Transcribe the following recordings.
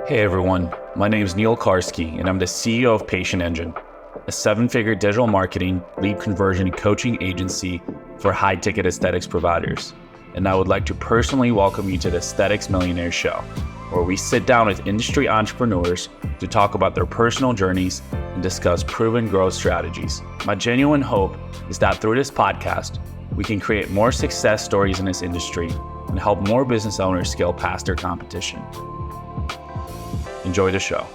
Hey everyone, my name is Neil Karski and I'm the CEO of Patient Engine, a 7-figure digital marketing, lead conversion, and coaching agency for high-ticket aesthetics providers. And I would like to personally welcome you to the Aesthetics Millionaires show, where we sit down with industry entrepreneurs to talk about their personal journeys and discuss proven growth strategies. My genuine hope is that through this podcast, we can create more success stories in this industry and help more business owners scale past their competition. Enjoy the show.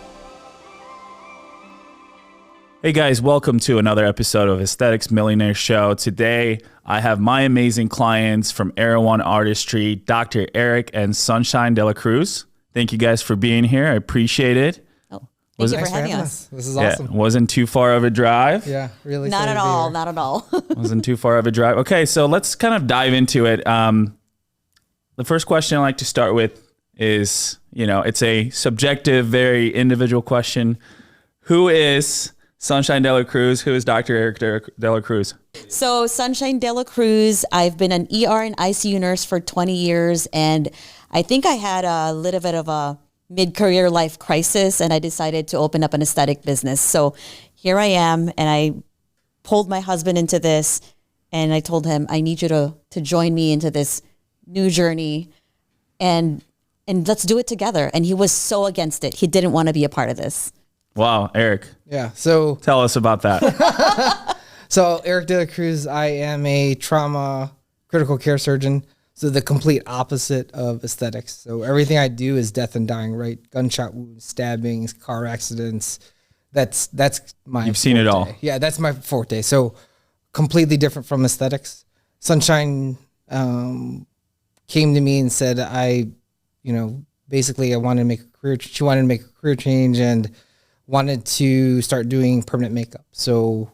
Hey guys, welcome to another episode of Aesthetics Millionaires Show. Today, I have my amazing clients from Arawan Artistry, Dr. Eric and Sunshine de la Cruz. Thank you guys for being here. I appreciate it. Oh, thank you for having us. This is awesome. Yeah, wasn't too far of a drive. Yeah, really. Not at all. Wasn't too far of a drive. Okay, so let's kind of dive into it. The first question I like to start with is, it's a subjective, very individual question. Who is Sunshine de la Cruz? Who is Dr. Eric de la Cruz? So Sunshine de la Cruz, I've been an ER and ICU nurse for 20 years, and I think I had a little bit of a mid-career life crisis, and I decided to open up an aesthetic business. So here I am, and I pulled my husband into this, and I told him, I need you to join me into this new journey, and let's do it together. And he was so against it. He didn't want to be a part of this. Wow, Eric. Yeah. So tell us about that. So Eric de la Cruz, I am a trauma critical care surgeon. So the complete opposite of aesthetics. So everything I do is death and dying, right? Gunshot wounds, stabbings, car accidents. That's my You've seen it all. Yeah, that's my forte. So completely different from aesthetics. Sunshine came to me and said, basically I wanted to make a career. She wanted to make a career change and wanted to start doing permanent makeup. So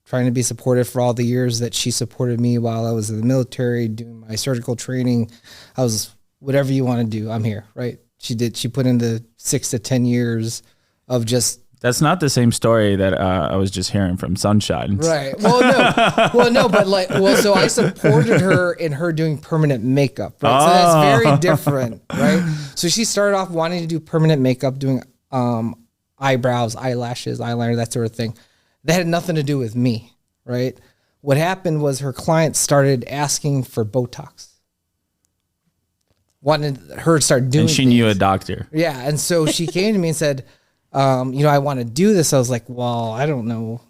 trying to be supportive for all the years that she supported me while I was in the military, doing my surgical training. I was, whatever you want to do, I'm here, right? She put in the 6 to 10 years of just. That's not the same story that I was just hearing from Sunshine. Right. Well, no, but so I supported her in her doing permanent makeup, right? So that's very different, right? So she started off wanting to do permanent makeup, doing eyebrows, eyelashes, eyeliner, that sort of thing. That had nothing to do with me, right? What happened was her clients started asking for Botox. Wanted her to start doing And she knew a doctor. Yeah, and so she came to me and said, I want to do this. I was like, well, I don't know.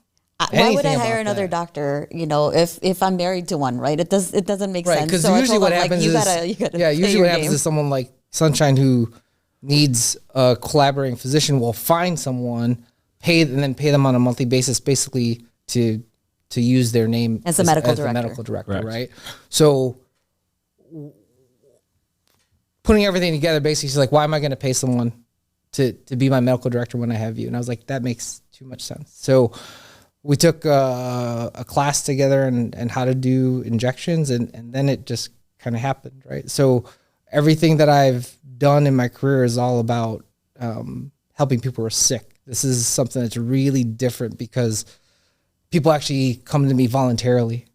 Why would I hire another doctor? If I'm married to one, right? It doesn't make sense. Because usually what happens is, usually what happens is someone like Sunshine who needs a collaborating physician will find someone, pay them on a monthly basis, basically to use their name as a medical director, right? So putting everything together, basically, she's like, why am I going to pay someone to be my medical director when I have you? And I was like, that makes too much sense. So we took a class together and how to do injections, and then it just kind of happened, right? So everything that I've done in my career is all about helping people who are sick. This is something that's really different because people actually come to me voluntarily.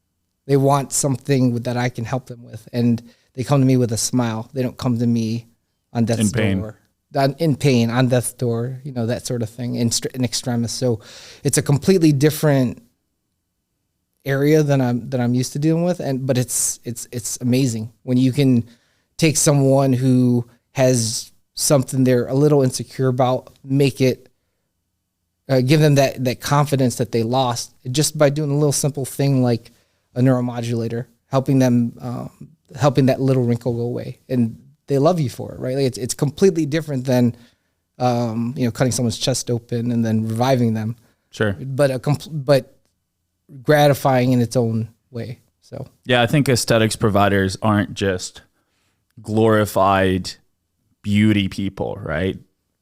They want something that I can help them with, and they come to me with a smile. They don't come to me on death's door. In pain, on death's door, that sort of thing, in extremis. So it's a completely different area than I'm used to dealing with, but it's amazing when you can take someone who has something they're a little insecure about, make it, give them that confidence that they lost just by doing a little simple thing like a neuromodulator, helping that little wrinkle go away, and they love you for it, right? Like it's completely different than, cutting someone's chest open and then reviving them. Sure. But gratifying in its own way. So yeah, I think aesthetics providers aren't just glorified beauty people, right?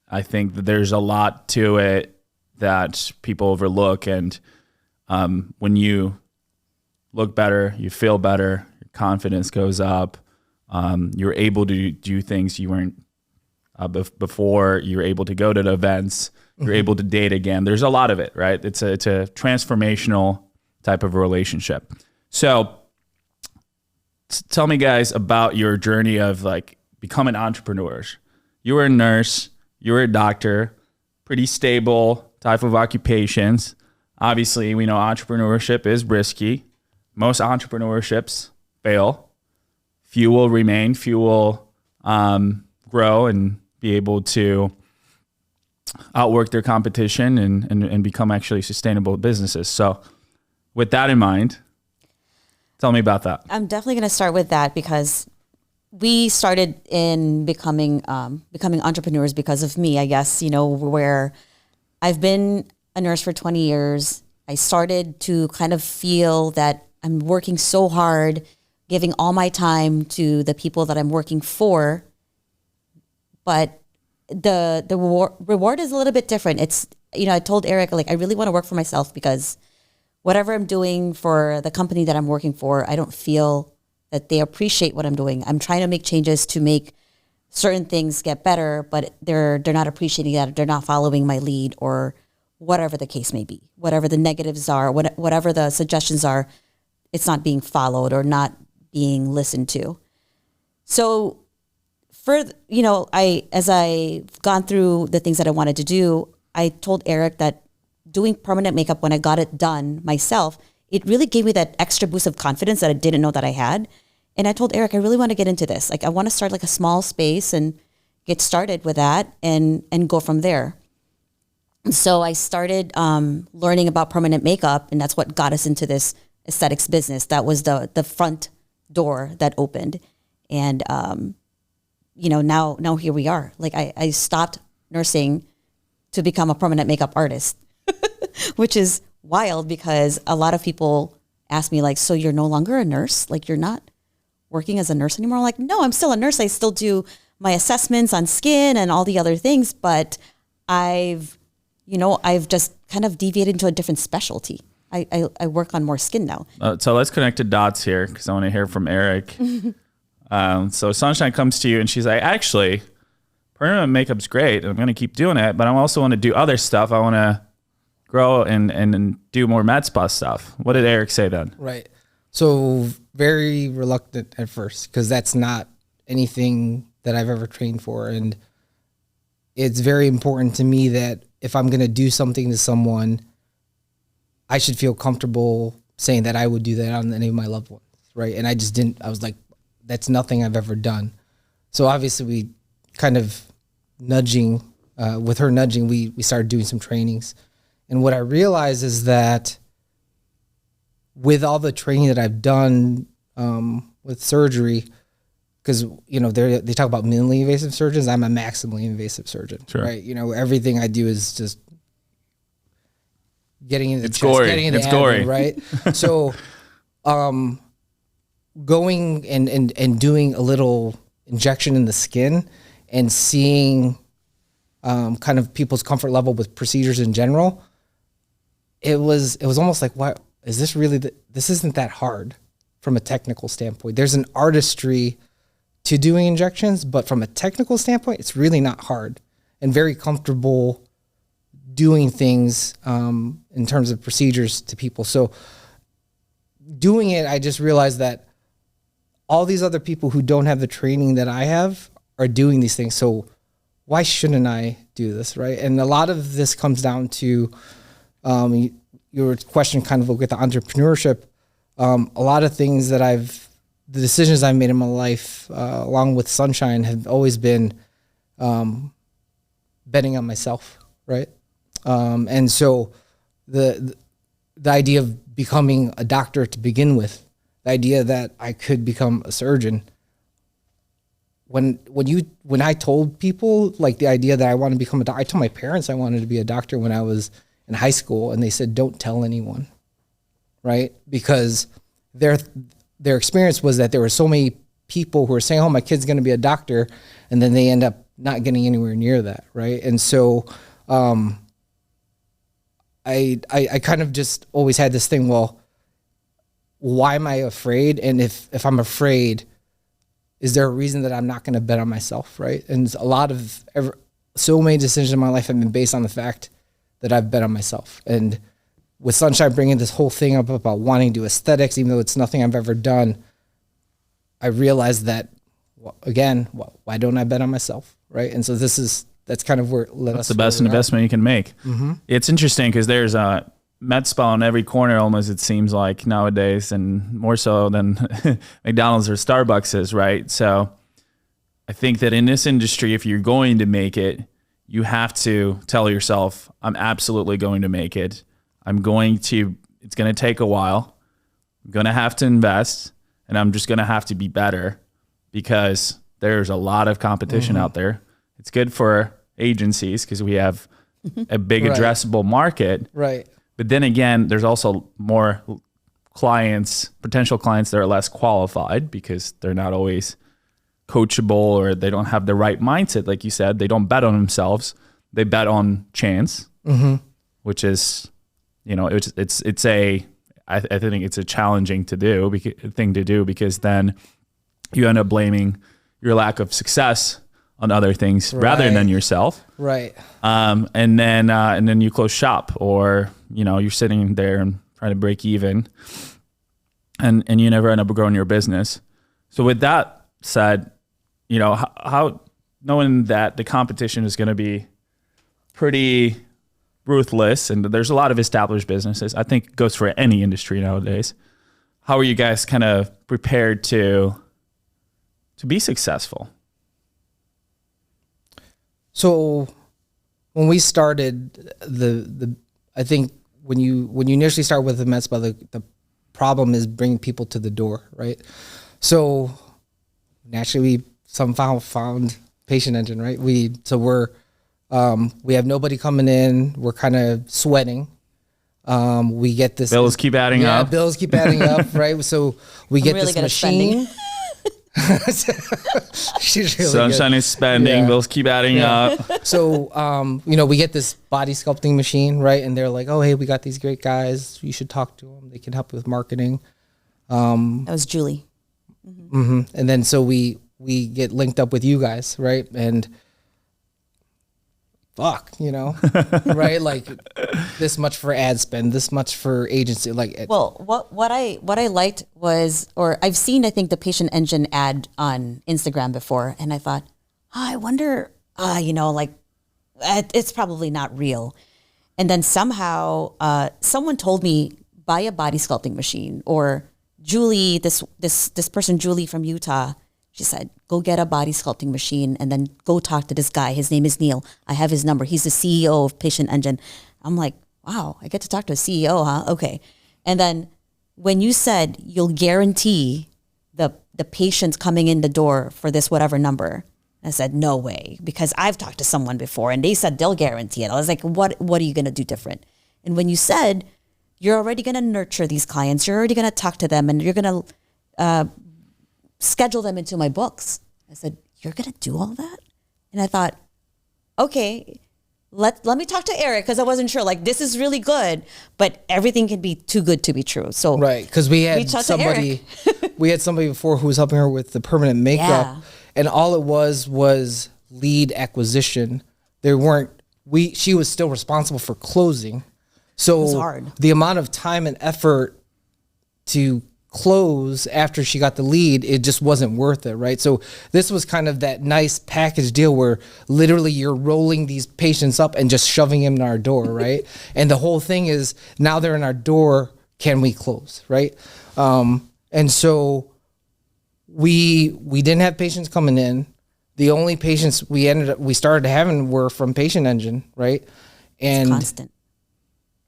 I think that there's a lot to it that people overlook, and when you look better, you feel better, your confidence goes up. You're able to do things you weren't before. You're able to go to the events. You're able to date again. There's a lot of it, right? It's a transformational type of relationship. So tell me, guys, about your journey of like becoming entrepreneurs. You were a nurse. you're a doctor, pretty stable type of occupations. Obviously, we know entrepreneurship is risky. Most entrepreneurships fail. Few will remain, few will grow and be able to outwork their competition and become actually sustainable businesses. So with that in mind, tell me about that. I'm definitely going to start with that because we started in becoming entrepreneurs because of me, I guess, where I've been a nurse for 20 years. I started to kind of feel that I'm working so hard, giving all my time to the people that I'm working for. But the reward is a little bit different. It's, I told Eric, like, I really want to work for myself because whatever I'm doing for the company that I'm working for, I don't feel that they appreciate what I'm doing. I'm trying to make changes to make certain things get better, but they're not appreciating that. They're not following my lead or whatever the case may be. Whatever the negatives are, whatever the suggestions are, it's not being followed or not being listened to. So as I've gone through the things that I wanted to do, I told Eric that doing permanent makeup, when I got it done myself, it really gave me that extra boost of confidence that I didn't know that I had. And I told Eric, I really want to get into this. Like, I want to start like a small space and get started with that and go from there. And so I started learning about permanent makeup, and that's what got us into this aesthetics business. That was the front door that opened. And, now here we are. Like, I stopped nursing to become a permanent makeup artist, which is wild because a lot of people ask me, like, so you're no longer a nurse? Like, you're not working as a nurse anymore? I'm like, no, I'm still a nurse. I still do my assessments on skin and all the other things, but I've just kind of deviated into a different specialty. I work on more skin now. So let's connect the dots here because I want to hear from Eric. So Sunshine comes to you and she's like, actually, permanent makeup's great. I'm going to keep doing it, but I also want to do other stuff. I want to grow and do more med spa stuff. What did Eric say then? Right. So very reluctant at first because that's not anything that I've ever trained for. And it's very important to me that if I'm going to do something to someone, I should feel comfortable saying that I would do that on any of my loved ones. Right. And I just didn't. I was like, that's nothing I've ever done. So obviously we kind of with her nudging, we started doing some trainings. And what I realized is that with all the training that I've done with surgery, because they talk about minimally invasive surgeons, I'm a maximally invasive surgeon, sure. Right? Everything I do is just getting into the chest, gory. getting into it's abdomen, gory, right? So, going and doing a little injection in the skin and seeing kind of people's comfort level with procedures in general, it was almost like, what is this really? This isn't that hard from a technical standpoint. There's an artistry to doing injections, but from a technical standpoint, it's really not hard and very comfortable doing things in terms of procedures to people. So doing it, I just realized that all these other people who don't have the training that I have are doing these things. So why shouldn't I do this, right? And a lot of this comes down to your question kind of with the entrepreneurship. A lot of things that the decisions I've made in my life, along with Sunshine, have always been betting on myself, right? And so the idea of becoming a doctor to begin with, the idea that I could become a surgeon, when I told people like the idea that I want to become a doctor, I told my parents I wanted to be a doctor when I was in high school, and they said, don't tell anyone, right? Because their experience was that there were so many people who were saying, oh, my kid's going to be a doctor, and then they end up not getting anywhere near that, right? And so I kind of just always had this thing, well, why am I afraid? And if I'm afraid, is there a reason that I'm not going to bet on myself, right? And so many decisions in my life have been based on the fact that I've bet on myself. And with Sunshine bringing this whole thing up about wanting to do aesthetics, even though it's nothing I've ever done, I realized that, again, why don't I bet on myself, right? And so this is that's kind of where led us. That's the best investment you can make. It's interesting because there's a med spa on every corner almost, it seems like nowadays, and more so than McDonald's or Starbucks is, right? So I think that in this industry, if you're going to make it, you have to tell yourself, I'm absolutely going to make it. It's going to take a while. I'm going to have to invest, and I'm just going to have to be better because there's a lot of competition out there. It's good for agencies because we have a big addressable market. Right. But then again, there's also more potential clients that are less qualified because they're not always coachable or they don't have the right mindset. Like you said, they don't bet on themselves. They bet on chance, which is, I think it's a challenging thing to do because then you end up blaming your lack of success on other things rather than yourself. Right. And then you close shop, or, you're sitting there and trying to break even and you never end up growing your business. So with that said, how knowing that the competition is going to be pretty ruthless and there's a lot of established businesses, I think it goes for any industry nowadays. How are you guys kind of prepared to be successful? So when we started I think when you initially start with the med spa, the problem is bringing people to the door, right? So naturally we somehow found Patient Engine, right? We have nobody coming in. We're kind of sweating. We get this bills keep adding up. Bills keep adding up, right? So we get really this machine. She's really Sunshine good. is spending, bills keep adding up. So, we get this body sculpting machine, right? And they're like, oh, hey, we got these great guys. You should talk to them. They can help you with marketing. That was Julie. And then so we get linked up with you guys, right? And fuck, right? Like this much for ad spend, this much for agency. Well, what I liked was, or I've seen, I think, the Patient Engine ad on Instagram before, and I thought, I wonder, it's probably not real. And then somehow someone told me, buy a body sculpting machine, or Julie, this person, Julie from Utah, she said, go get a body sculpting machine and then go talk to this guy. His name is Neil. I have his number. He's the CEO of Patient Engine. I'm like, wow, I get to talk to a CEO, huh? Okay. And then when you said you'll guarantee the patients coming in the door for this whatever number, I said, no way, because I've talked to someone before and they said they'll guarantee it. I was like, what are you going to do different? And when you said you're already going to nurture these clients, you're already going to talk to them and you're going to schedule them into my books. I said, you're going to do all that? And I thought, okay, let me talk to Eric, because I wasn't sure. Like, this is really good, but everything can be too good to be true. So right, because we had somebody before who was helping her with the permanent makeup, and all it was lead acquisition. She was still responsible for closing. So it was hard. The amount of time and effort to close after she got the lead, it just wasn't worth it, right? So this was kind of that nice package deal where literally you're rolling these patients up and just shoving them in our door, right? And the whole thing is, now they're in our door, can we close, right? And so we didn't have patients coming in. The only patients we started having were from Patient Engine, right? And it's constant.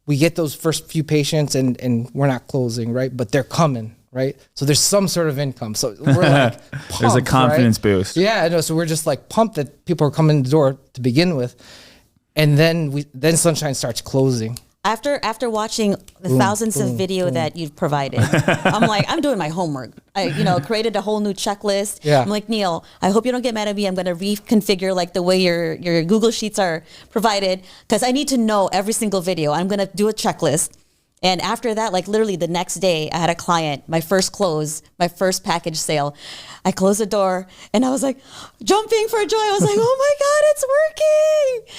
We get those first few patients and we're not closing, right? But they're coming, right? So there's some sort of income. So we're like pumped, there's a confidence right? boost. Yeah, I know. So we're just like pumped that people are coming in the door to begin with. And then Sunshine starts closing. After watching the thousands of video that you've provided, I'm like, I'm doing my homework. I created a whole new checklist. Yeah. I'm like, Neil, I hope you don't get mad at me. I'm going to reconfigure like the way your Google Sheets are provided, because I need to know every single video. I'm going to do a checklist. And after that, like literally the next day, I had a client, my first close, my first package sale. I closed the door and I was like jumping for joy. I was like, oh my God, it's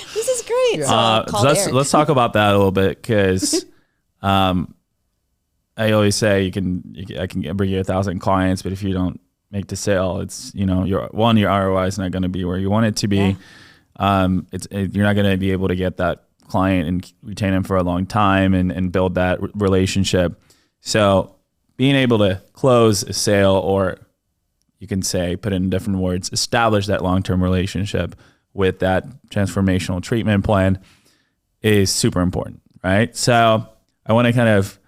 working. This is great. Yeah. So I called Eric. Let's talk about that a little bit, because I always say I can bring you 1,000 clients, but if you don't make the sale, it's your ROI is not going to be where you want it to be. You're not going to be able to get that client and retain them for a long time and build that relationship. So being able to close a sale, or you can say, put it in different words, establish that long-term relationship with that transformational treatment plan is super important, right? So I want to kind of,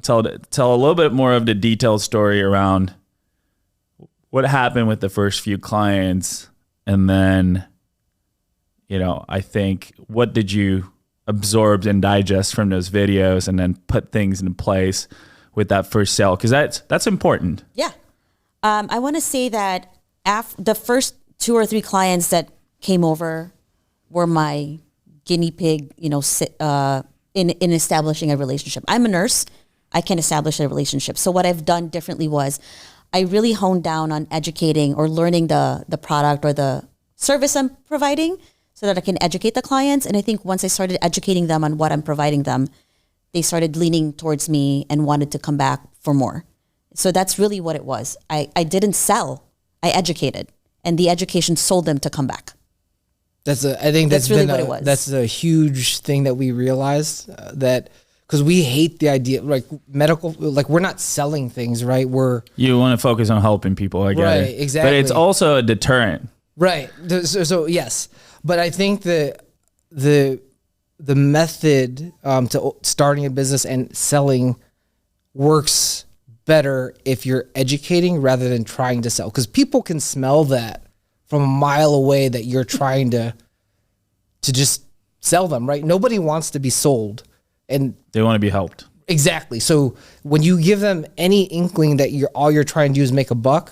tell a little bit more of the detailed story around what happened with the first few clients. And then, I think, what did you absorb and digest from those videos, and then put things into place with that first sale? Because that's important. Yeah. I want to say that the first 2 or 3 clients that came over were my guinea pig, in establishing a relationship. I'm a nurse. I can establish a relationship. So what I've done differently was I really honed down on educating or learning the product or the service I'm providing so that I can educate the clients. And I think once I started educating them on what I'm providing them, they started leaning towards me and wanted to come back for more. So that's really what it was. I didn't sell, I educated, and the education sold them to come back. I think that's really been what it was. That's a huge thing that we realized that, because we hate the idea, like medical, like we're not selling things, right? You want to focus on helping people, I get right, it. exactly. But it's also a deterrent. Right. So yes, but I think the method to starting a business and selling works better if you're educating rather than trying to sell, because people can smell that from a mile away that you're trying to just sell them, right? Nobody wants to be sold, and They want to be helped. exactly. So when you give them any inkling that all you're trying to do is make a buck,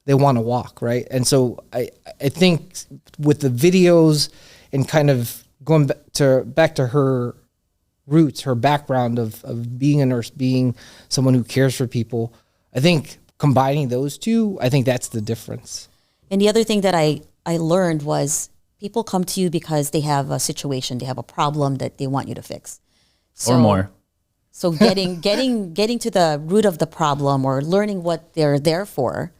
they want to walk, right? And so I think with the videos and kind of going back to her roots, her background of being a nurse, being someone who cares for people, I think combining those two, I think that's the difference. And the other thing that I learned was people come to you because they have a situation, they have a problem that they want you to fix. Or more. So getting to the root of the problem or learning what they're there for.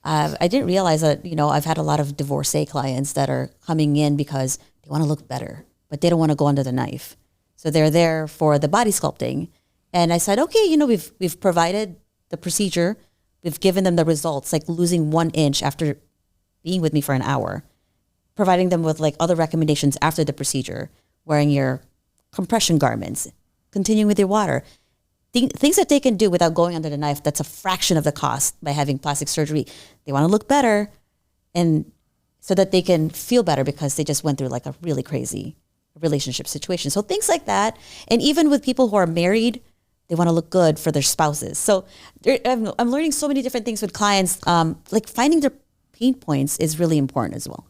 I didn't realize that, I've had a lot of divorcee clients that are coming in because they want to look better, but they don't want to go under the knife. So they're there for the body sculpting. And I said, okay, we've provided the procedure. We've given them the results, like losing 1 inch after being with me for an hour, providing them with like other recommendations after the procedure, wearing your compression garments, continuing with your water, things that they can do without going under the knife. That's a fraction of the cost by having plastic surgery. They want to look better, and so that they can feel better because they just went through like a really crazy relationship situation. So things like that. And even with people who are married, they want to look good for their spouses. So I'm learning so many different things with clients. Like finding their pain points is really important as well.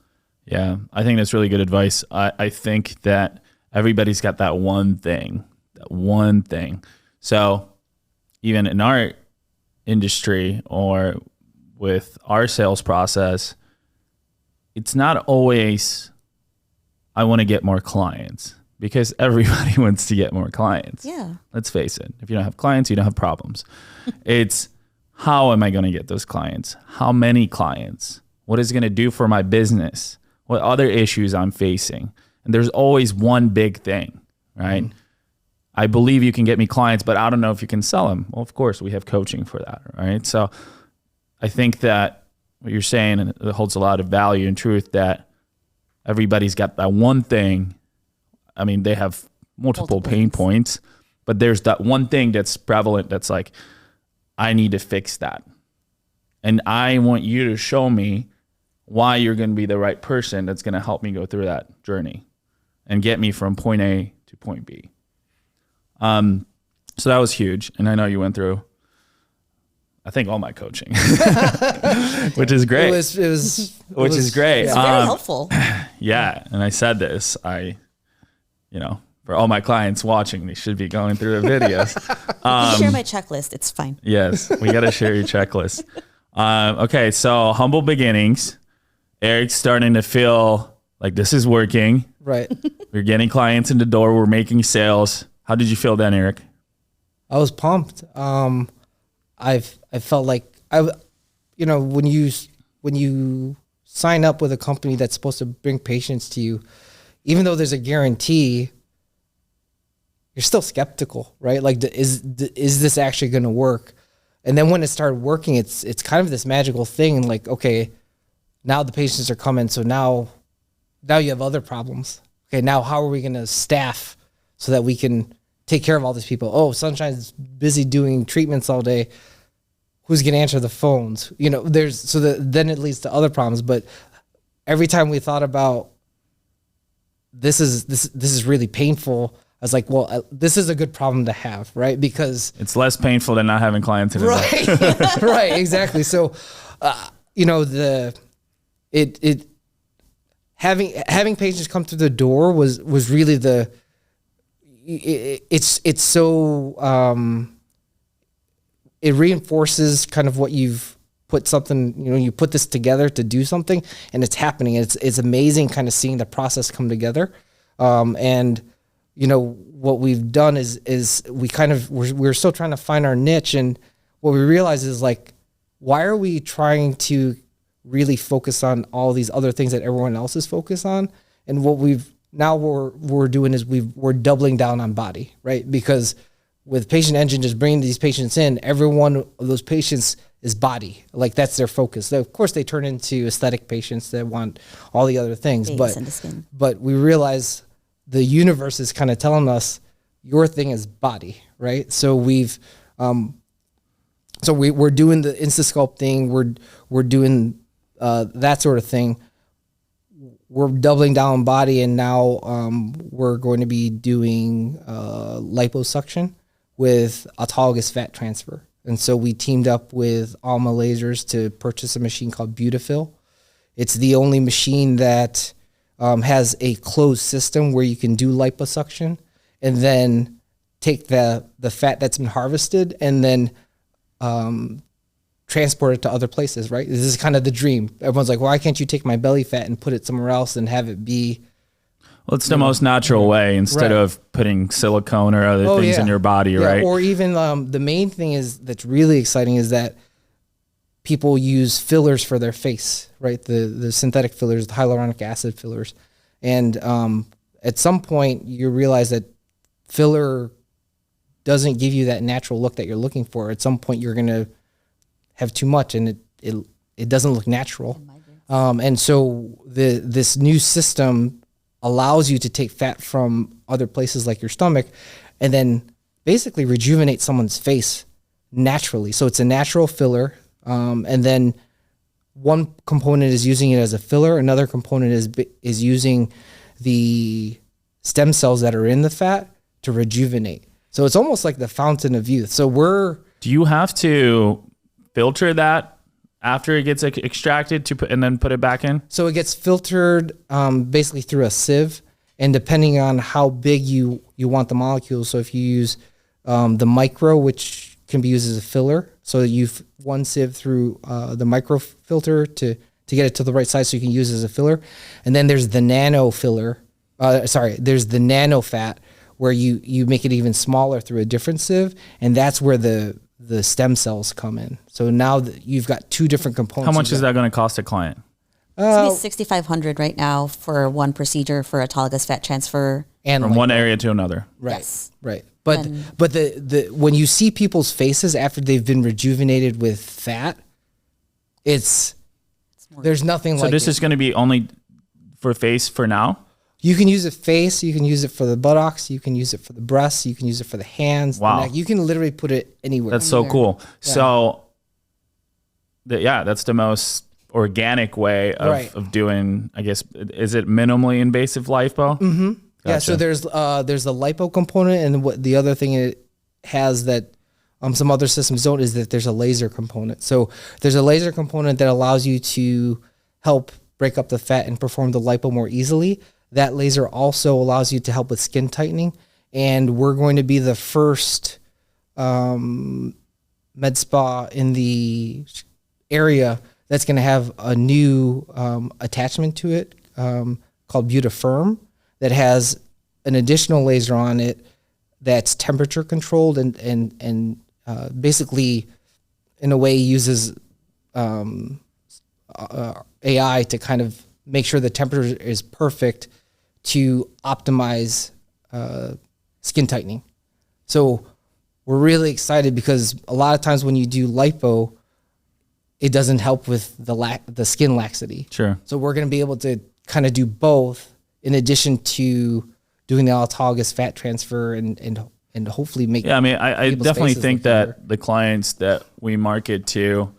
Yeah, I think that's really good advice. I think that everybody's got that one thing. So even in our industry or with our sales process, it's not always, I want to get more clients, because everybody wants to get more clients. Yeah. Let's face it. If you don't have clients, you don't have problems. It's, how am I going to get those clients? How many clients? What is it going to do for my business? What other issues I'm facing? And there's always one big thing, right? Mm-hmm. I believe you can get me clients, but I don't know if you can sell them. Well, of course, we have coaching for that, right? So I think that what you're saying, and it holds a lot of value and truth, that everybody's got that one thing. I mean, they have multiple pain points, but there's that one thing that's prevalent that's like, I need to fix that. And I want you to show me why you're going to be the right person that's going to help me go through that journey and get me from point A to point B. So that was huge. And I know you went through, I think, all my coaching, which is great. Which is great. It's very helpful. Yeah. And I said this, for all my clients watching, they should be going through the videos. You can share my checklist. It's fine. Yes. We got to share your checklist. Okay. So humble beginnings. Eric's starting to feel like this is working. Right. We're getting clients in the door. We're making sales. How did you feel then, Eric? I was pumped. I felt like when you sign up with a company that's supposed to bring patients to you, even though there's a guarantee, you're still skeptical, right? Like, is this actually going to work? And then when it started working, it's kind of this magical thing. Like, okay, now the patients are coming, so now you have other problems. Okay, now how are we going to staff so that we can take care of all these people? Oh, Sunshine's busy doing treatments all day. Who's going to answer the phones? You know, then it leads to other problems. But every time we thought about this is really painful, I was like, well, this is a good problem to have, right? Because it's less painful than not having clients in it. Right, right, exactly. So, you know, having patients come through the door was really it's so it reinforces kind of what you've put something, you know, you put this together to do something, and it's happening. It's amazing kind of seeing the process come together. And you know, what we've done is we're still trying to find our niche, and what we realize is, like, why are we trying to really focus on all these other things that everyone else is focused on? And what we're doing is we're doubling down on body, right? Because with Patient Engine just bringing these patients in, every one of those patients is body. Like, that's their focus. So of course, they turn into aesthetic patients that want all the other things, but we realize the universe is kind of telling us your thing is body, right? So we're doing the Instasculpt thing. We're doing that sort of thing. We're doubling down on body, and now we're going to be doing liposuction with autologous fat transfer. And so we teamed up with Alma Lasers to purchase a machine called Beautifil. It's the only machine that has a closed system where you can do liposuction and then take the fat that's been harvested and then transport it to other places, right? This is kind of the dream. Everyone's like, why can't you take my belly fat and put it somewhere else and have it be... Well, it's the most natural way instead of putting silicone or other things in your body, right? Or even the main thing that's really exciting is that people use fillers for their face, right? The synthetic fillers, the hyaluronic acid fillers. And at some point, you realize that filler doesn't give you that natural look that you're looking for. At some point, you're going to have too much, and it doesn't look natural. And so this new system allows you to take fat from other places like your stomach and then basically rejuvenate someone's face naturally. So it's a natural filler. And then one component is using it as a filler. Another component is using the stem cells that are in the fat to rejuvenate. So it's almost like the fountain of youth. So do you have to filter that after it gets extracted and then put it back in? So it gets filtered basically through a sieve, and depending on how big you want the molecules. So if you use the micro, which can be used as a filler, so you one sieve through the micro filter to get it to the right size so you can use it as a filler. And then there's the nano filler. There's the nano fat where you make it even smaller through a different sieve, and that's where the stem cells come in. So now that you've got two different components. How much is that going to cost a client? It's $6,500 right now for one procedure for autologous fat transfer. And from one area to another. Right. Yes. Right. But the when you see people's faces after they've been rejuvenated with fat, there's nothing like it. So this is going to be only for face for now? You can use it face, you can use it for the buttocks, you can use it for the breasts, you can use it for the hands, the neck. You can literally put it anywhere. That's so cool. Yeah. So, that's the most organic way of doing, I guess, is it minimally invasive lipo? Mm-hmm. Gotcha. Yeah, so there's the lipo component, and what the other thing it has that some other systems don't is that there's a laser component. So there's a laser component that allows you to help break up the fat and perform the lipo more easily. That laser also allows you to help with skin tightening, and we're going to be the first med spa in the area that's going to have a new attachment to it called Beautifirm that has an additional laser on it that's temperature controlled and basically in a way uses AI to kind of make sure the temperature is perfect to optimize skin tightening. So we're really excited because a lot of times when you do lipo, it doesn't help with the skin laxity. Sure. So we're going to be able to kind of do both in addition to doing the autologous fat transfer and hopefully make. Yeah, I mean, I definitely think that better. the clients that we market to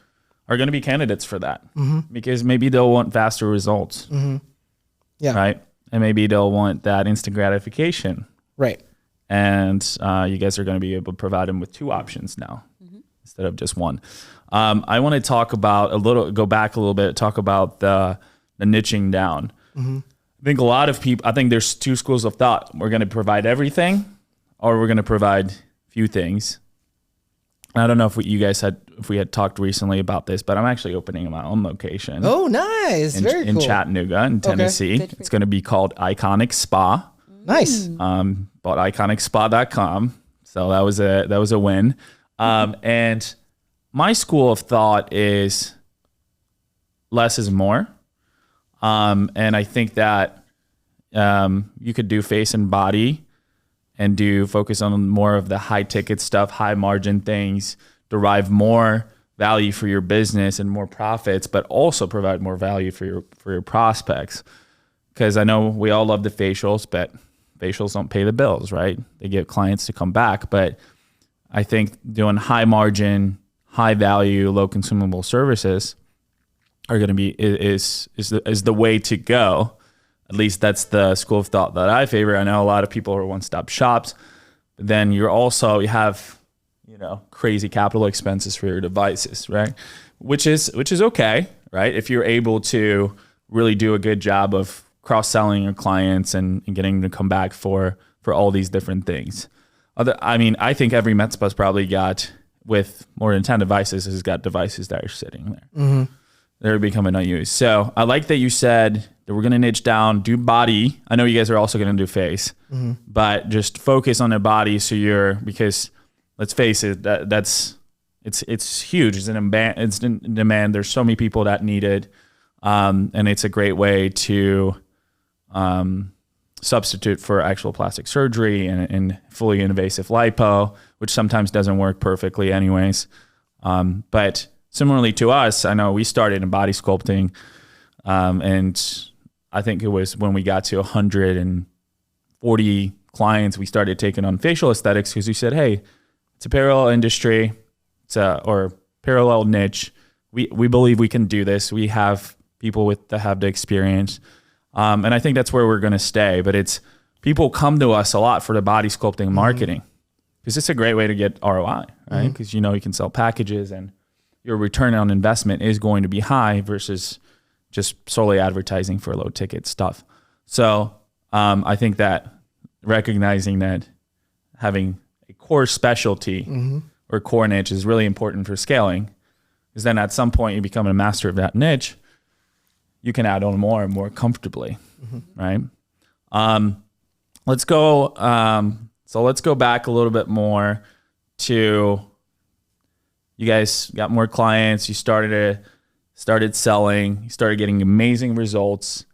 are going to be candidates for that because maybe they'll want faster results. Yeah. Right. And maybe they'll want that instant gratification. Right. And you guys are going to be able to provide them with 2 options now instead of just one. I want to talk about go back a little bit, talk about the niching down. I think a lot of people, I think there's 2 schools of thought. We're going to provide everything or we're going to provide few things. I don't know if we had talked recently about this, but I'm actually opening my own location. Oh, nice. Very cool. In Chattanooga, in Tennessee. Good for It's going to be called Iconic Spa. Nice. Bought iconicspa.com. So that was a win. And my school of thought is less is more. And I think that you could do face and body and focus on more of the high ticket stuff, high margin things, derive more value for your business and more profits, but also provide more value for your prospects. Because I know we all love the facials, but facials don't pay the bills, right? They get clients to come back. But I think doing high margin, high value, low consumable services are going to be is the way to go. At least that's the school of thought that I favor. I know a lot of people are one-stop shops, but then you have, crazy capital expenses for your devices, right? Which is okay, right? If you're able to really do a good job of cross-selling your clients and getting them to come back for all these different things. I think every med spa's probably got, with more than 10 devices, has got devices that are sitting there. They're becoming unused. So I like that you said that we're going to niche down, do body. I know you guys are also going to do face, but just focus on the body. Because let's face it, it's huge. It's in demand. There's so many people that need it. And it's a great way to substitute for actual plastic surgery and fully invasive lipo, which sometimes doesn't work perfectly anyways. But similarly to us, I know we started in body sculpting, and I think it was when we got to 140 clients, we started taking on facial aesthetics because we said, hey, it's a parallel industry, or parallel niche. We believe we can do this. We have people that have the experience. And I think that's where we're going to stay. But people come to us a lot for the body sculpting marketing because it's a great way to get ROI, right? Because you can sell packages and your return on investment is going to be high versus just solely advertising for low ticket stuff. So I think that recognizing that having a core specialty or core niche is really important for scaling, because then at some point you become a master of that niche, you can add on more and more comfortably, right? Let's go. So let's go back a little bit more to, you guys got more clients. You started selling. You started getting amazing results.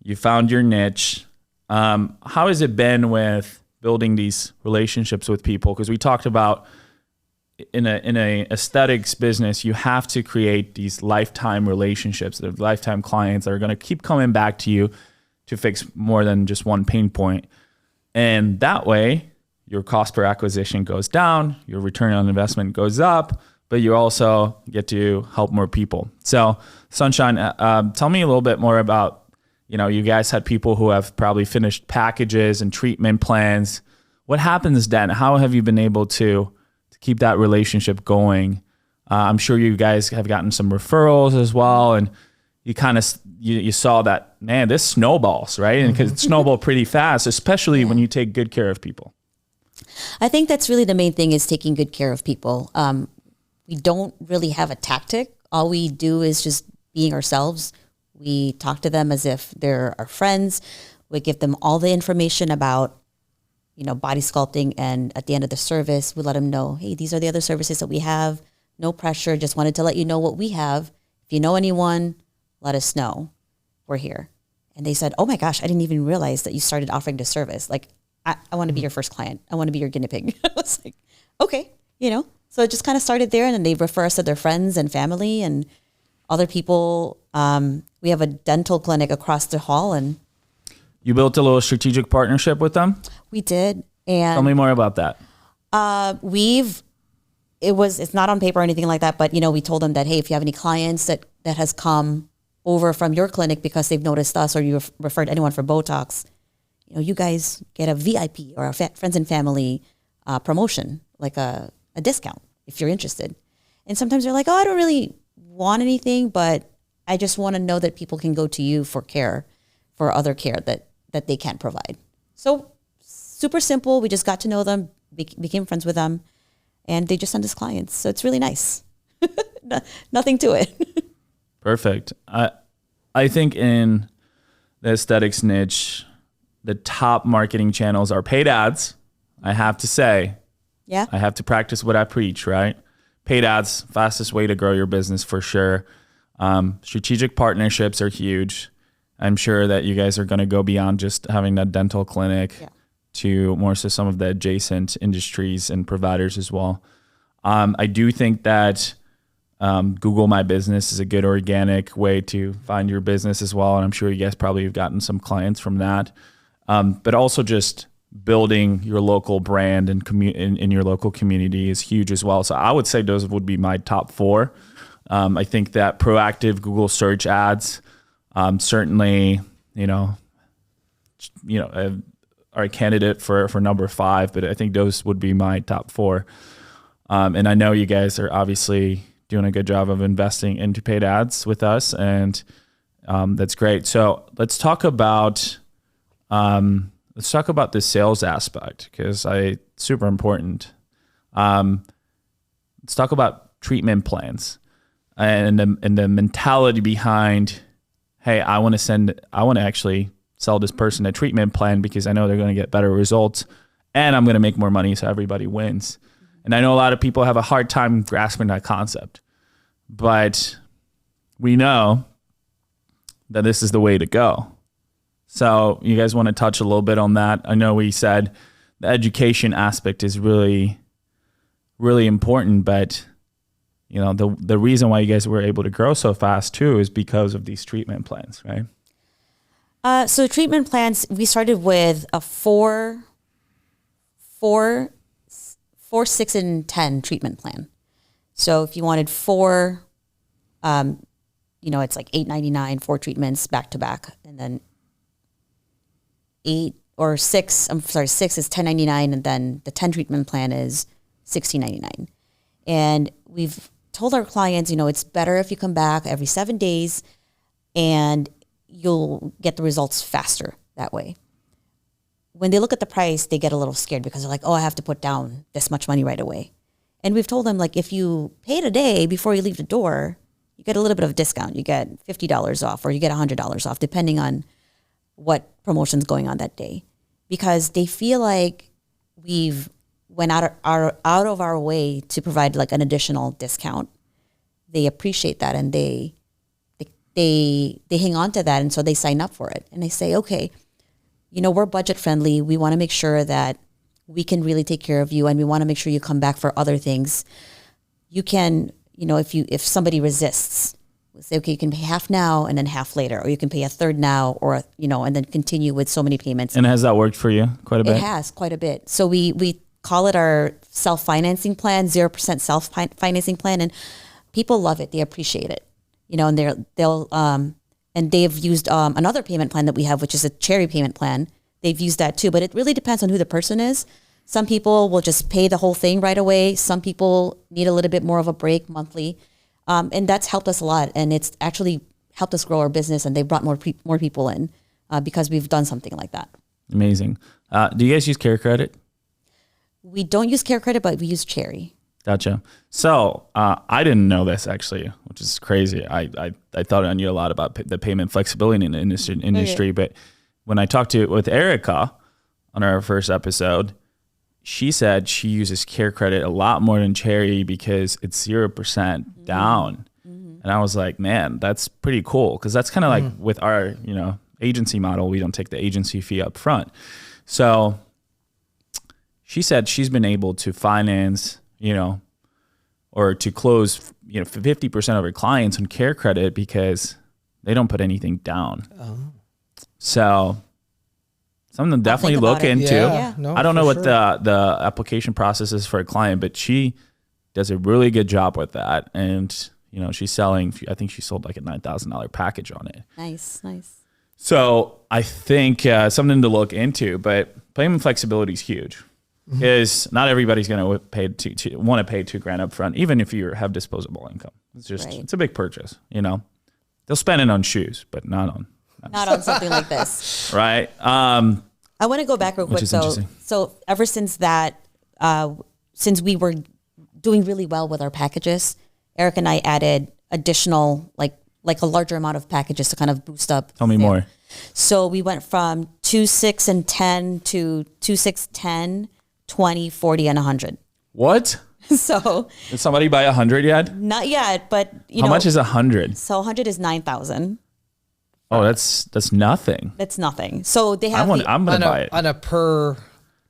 You found your niche. How has it been with building these relationships with people? Because we talked about in a aesthetics business, you have to create these lifetime relationships, the lifetime clients that are going to keep coming back to you to fix more than just one pain point. And that way, your cost per acquisition goes down, your return on investment goes up, but you also get to help more people. So, Sunshine, tell me a little bit more about, you guys had people who have probably finished packages and treatment plans. What happens then? How have you been able to keep that relationship going? I'm sure you guys have gotten some referrals as well, and you kind of you saw that, man, this snowballs, right? And because it snowballed pretty fast, especially when you take good care of people. I think that's really the main thing, is taking good care of people. We don't really have a tactic. All we do is just being ourselves. We talk to them as if they're our friends. We give them all the information about body sculpting, and at the end of the service, we let them know, hey, these are the other services that we have. No pressure. Just wanted to let you know what we have. If you know anyone, let us know. We're here. And they said, oh my gosh, I didn't even realize that you started offering this service. Like, I want to be your first client. I want to be your guinea pig. I was like, okay, So it just kind of started there, and then they refer us to their friends and family and other people. We have a dental clinic across the hall, and you built a little strategic partnership with them? we did. And Tell me more about that. it's not on paper or anything like that, but we told them that, hey, if you have any clients that has come over from your clinic because they've noticed us, or you referred anyone for Botox, you guys get a VIP or a friends and family promotion, like a discount if you're interested. And sometimes they're like, oh, I don't really want anything, but I just want to know that people can go to you for care, for other care that they can't provide. So super simple. We just got to know them, became friends with them, and they just send us clients. So it's really nice. Nothing to it. Perfect. I think in the aesthetics niche, the top marketing channels are paid ads. I have to say, Yeah. I have to practice what I preach, right? Paid ads, fastest way to grow your business for sure. Strategic partnerships are huge. I'm sure that you guys are going to go beyond just having that dental clinic to more so some of the adjacent industries and providers as well. I do think that Google My Business is a good organic way to find your business as well. And I'm sure you guys probably have gotten some clients from that. But also just building your local brand and in your local community is huge as well. So I would say those would be my top 4. I think that proactive Google search ads certainly, are a candidate for number 5, but I think those would be my top 4. And I know you guys are obviously doing a good job of investing into paid ads with us, and that's great. So let's talk about the sales aspect, because it's super important. Let's talk about treatment plans and the mentality behind, hey, I want to actually sell this person a treatment plan because I know they're going to get better results and I'm going to make more money, so everybody wins. And I know a lot of people have a hard time grasping that concept, but we know that this is the way to go. So you guys want to touch a little bit on that? I know we said the education aspect is really, really important, but the reason why you guys were able to grow so fast too is because of these treatment plans, right? So treatment plans, we started with a 4, 6, and 10 treatment plan. So if you wanted 4, it's like $8.99, 4 treatments back to back, and then 6 is $10.99, and then the 10 treatment plan is $16.99. And we've told our clients, it's better if you come back every 7 days, and you'll get the results faster that way. When they look at the price, they get a little scared because they're like, oh, I have to put down this much money right away. And we've told them, like, if you pay today before you leave the door, you get a little bit of a discount. You get $50 off, or you get $100 off, depending on what promotion's going on that day. Because they feel like we've went out of our way to provide like an additional discount. They appreciate that, and they hang on to that, and so they sign up for it. And they say, okay, we're budget friendly. We want to make sure that we can really take care of you, and we want to make sure you come back for other things. You can, if somebody resists, we'll say, okay, you can pay half now and then half later, or you can pay a third now, or and then continue with so many payments. And has that worked for you quite a bit? It has, quite a bit. So we call it our self-financing plan, 0% self-financing plan, and people love it. They appreciate it. And and they've used another payment plan that we have, which is a cherry payment plan. They've used that too, but it really depends on who the person is. Some people will just pay the whole thing right away. Some people need a little bit more of a break monthly, and that's helped us a lot. And it's actually helped us grow our business, and they brought more people in because we've done something like that. Amazing. Do you guys use Care Credit? We don't use Care Credit, but we use Cherry. Gotcha. So I didn't know this actually, which is crazy. I thought I knew a lot about the payment flexibility in the industry, but when I talked with Erica on our first episode, she said she uses Care Credit a lot more than Cherry because it's 0% down. Mm-hmm. And And I was like, man, that's pretty cool. Cause that's kind of like with our, agency model, we don't take the agency fee up front. So she said she's been able to finance, or to close, 50% of her clients on Care Credit because they don't put anything down. Oh. So something to definitely look into. Yeah. No, I don't know what the application process is for a client, but she does a really good job with that. And, she's selling, I think she sold like a $9,000 package on it. Nice. So I think something to look into, but payment flexibility is huge. Is not everybody's going to want to pay $2,000 up front, even if you have disposable income. It's just, It's a big purchase, They'll spend it on shoes, but not on something like this. Right. I want to go back real quick though. So ever since that, since we were doing really well with our packages, Eric and I added additional, like a larger amount of packages to kind of boost up. Tell me more. So we went from 2, 6, and 10 to 2, 6, 10, 20, 40, and 100. What? So did somebody buy 100 yet? Not yet, but how much is 100? So 100 is 9,000. Oh, that's nothing. That's nothing. So they have. I'm gonna buy it on a per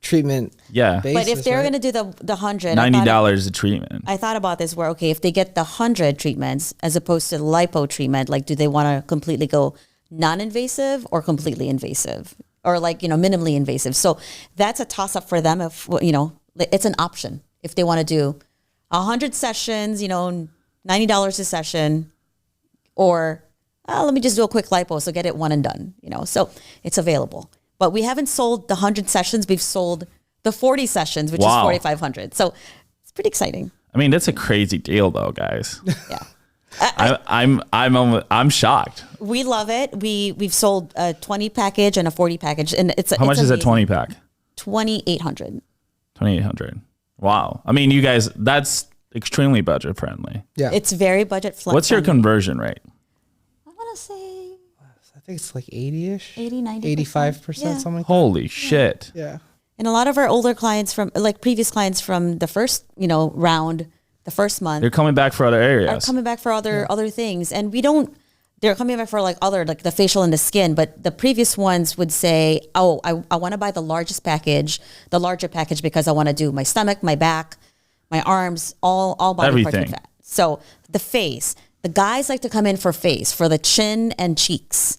treatment. Yeah, basis, but if they're gonna do the 100, $90 a treatment. I thought about this. Where if they get the 100 treatments as opposed to the lipo treatment, like do they want to completely go non-invasive or completely invasive, or minimally invasive? So that's a toss up for them. If it's an option if they want to do 100 sessions, $90 a session, or let me just do a quick lipo, so get it one and done. So it's available. But we haven't sold the 100 sessions. We've sold the 40 sessions, which is 4,500. So it's pretty exciting. I mean, that's a crazy deal, though, guys. Yeah. I'm shocked. We love it. We've sold a 20 package and a 40 package, and how much is a 20 pack? 2,800. 2,800. Wow. I mean, you guys, that's extremely budget friendly. Yeah, it's very budget friendly. What's your conversion rate? I want to say, I think it's like 80-ish, 80, 90, 85%, something like that. Holy shit. Yeah. And a lot of our older clients previous clients from the first round, the first month, they're coming back for other areas. Are coming back for other things, and they're coming back for the facial and the skin, but the previous ones would say, oh, I want to buy the larger package because I want to do my stomach, my back, my arms, all body parts with fat. So the face, the guys like to come in for face, for the chin and cheeks.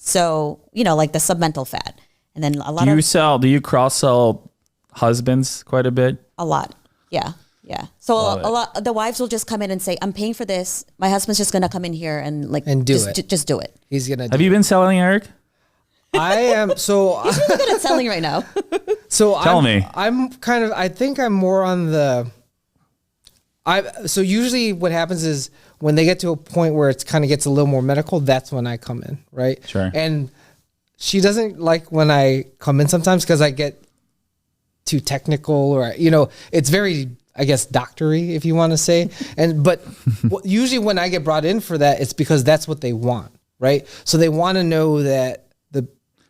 So, like the submental fat. And then do you cross sell husbands quite a bit? A lot. Yeah. Yeah. So a lot, the wives will just come in and say, I'm paying for this. My husband's just going to come in here and just do it. He's going to Have you been selling, Eric? I am. So he's really good at selling right now. So tell me. I think I'm more on so usually what happens is when they get to a point where it kind of gets a little more medical, that's when I come in. Right. Sure. And she doesn't like when I come in sometimes because I get too technical or, it's very, I guess, doctory, if you want to say. But usually when I get brought in for that, it's because that's what they want, right? So they want to know that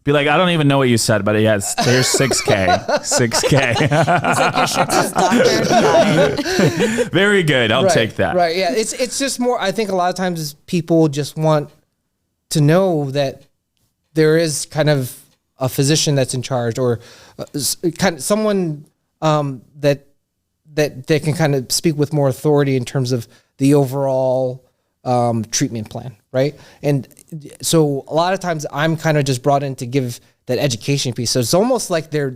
be like, I don't even know what you said, but yes, there's 6K. 6K. It's like your shirt says doctor. Very good. I'll take that. Right. Yeah. It's just more, I think a lot of times people just want to know that there is kind of a physician that's in charge or kind of someone that can kind of speak with more authority in terms of the overall treatment plan, right? And so a lot of times I'm kind of just brought in to give that education piece. So it's almost like they're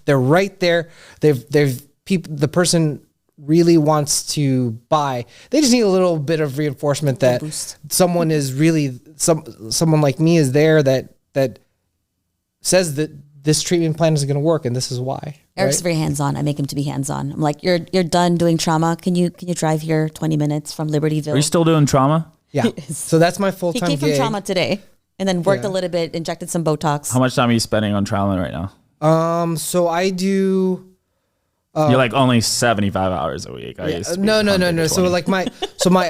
right there. The person really wants to buy. They just need a little bit of reinforcement that someone is really someone like me is there that says that this treatment plan is going to work and this is why. Eric's very hands-on. I make him to be hands-on. I'm like, you're done doing trauma. Can you drive here 20 minutes from Libertyville? Are you still doing trauma? Yeah. So that's my full-time gig. He came gig. from trauma today and then worked a little bit, injected some Botox. How much time are you spending on trauma right now? So I do. You're like only 75 hours a week. No. So like my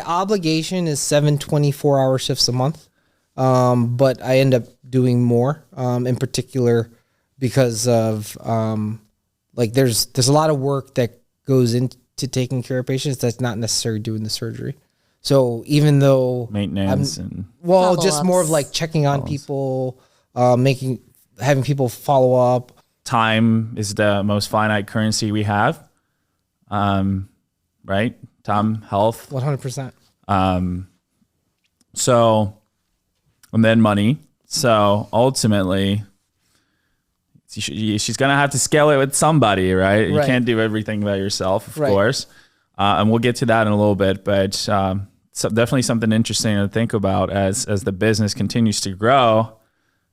obligation is 7 24-hour shifts a month. But I end up doing more, in particular because of, there's a lot of work that goes into taking care of patients that's not necessarily doing the surgery. So even though maintenance and just more of like checking on people, having people follow up. Time is the most finite currency we have. Right? Time, health. 100%. So, and then money. So ultimately, she's going to have to scale it with somebody, right? You can't do everything by yourself, of course. And we'll get to that in a little bit, but so definitely something interesting to think about as the business continues to grow.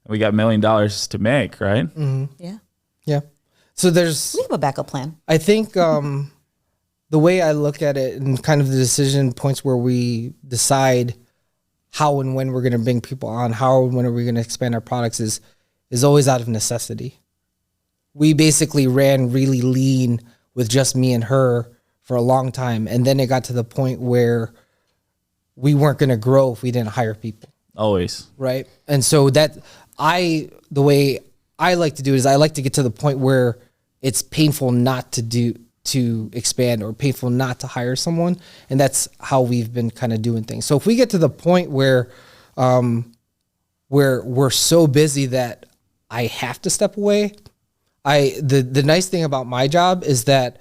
We got $1 million to make, right? Mm-hmm. Yeah. Yeah. So we have a backup plan. I think the way I look at it and kind of the decision points where we decide how and when we're going to bring people on, how and when are we going to expand our products is always out of necessity. We basically ran really lean with just me and her for a long time. And then it got to the point where we weren't going to grow if we didn't hire people. Always. Right. And so the way I like to do it is I like to get to the point where it's painful not to expand or painful not to hire someone. And that's how we've been kind of doing things. So if we get to the point where we're so busy that I have to step away, the nice thing about my job is that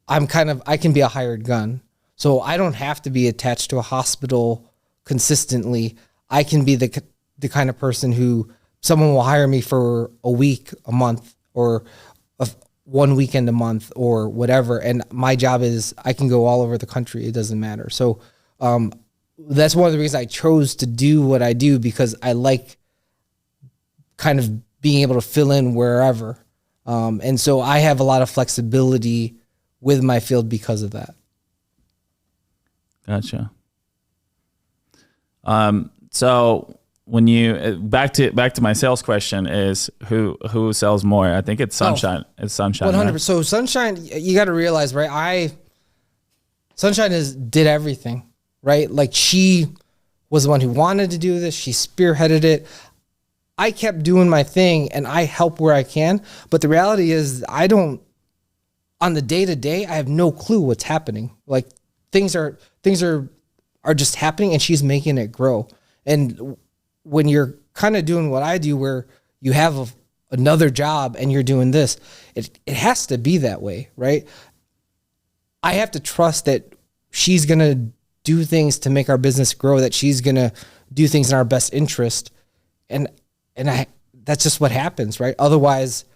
I can be a hired gun. So I don't have to be attached to a hospital consistently. I can be the kind of person who someone will hire me for a week, a month, or 1 weekend a month or whatever. And my job is I can go all over the country. It doesn't matter. So that's one of the reasons I chose to do what I do, because I like kind of being able to fill in wherever. And so I have a lot of flexibility with my field because of that. Gotcha. So when you back to my sales question is who sells more? I think it's Sunshine. It's Sunshine. 100%. Right? So Sunshine, you got to realize, right? Sunshine did everything, right? Like she was the one who wanted to do this. She spearheaded it. I kept doing my thing and I help where I can. But the reality is on the day to day, I have no clue what's happening. Like things are just happening and she's making it grow. And when you're kind of doing what I do, where you have another job and you're doing this, it has to be that way, right? I have to trust that she's going to do things to make our business grow, that she's going to do things in our best interest. And that's just what happens, right? Otherwise,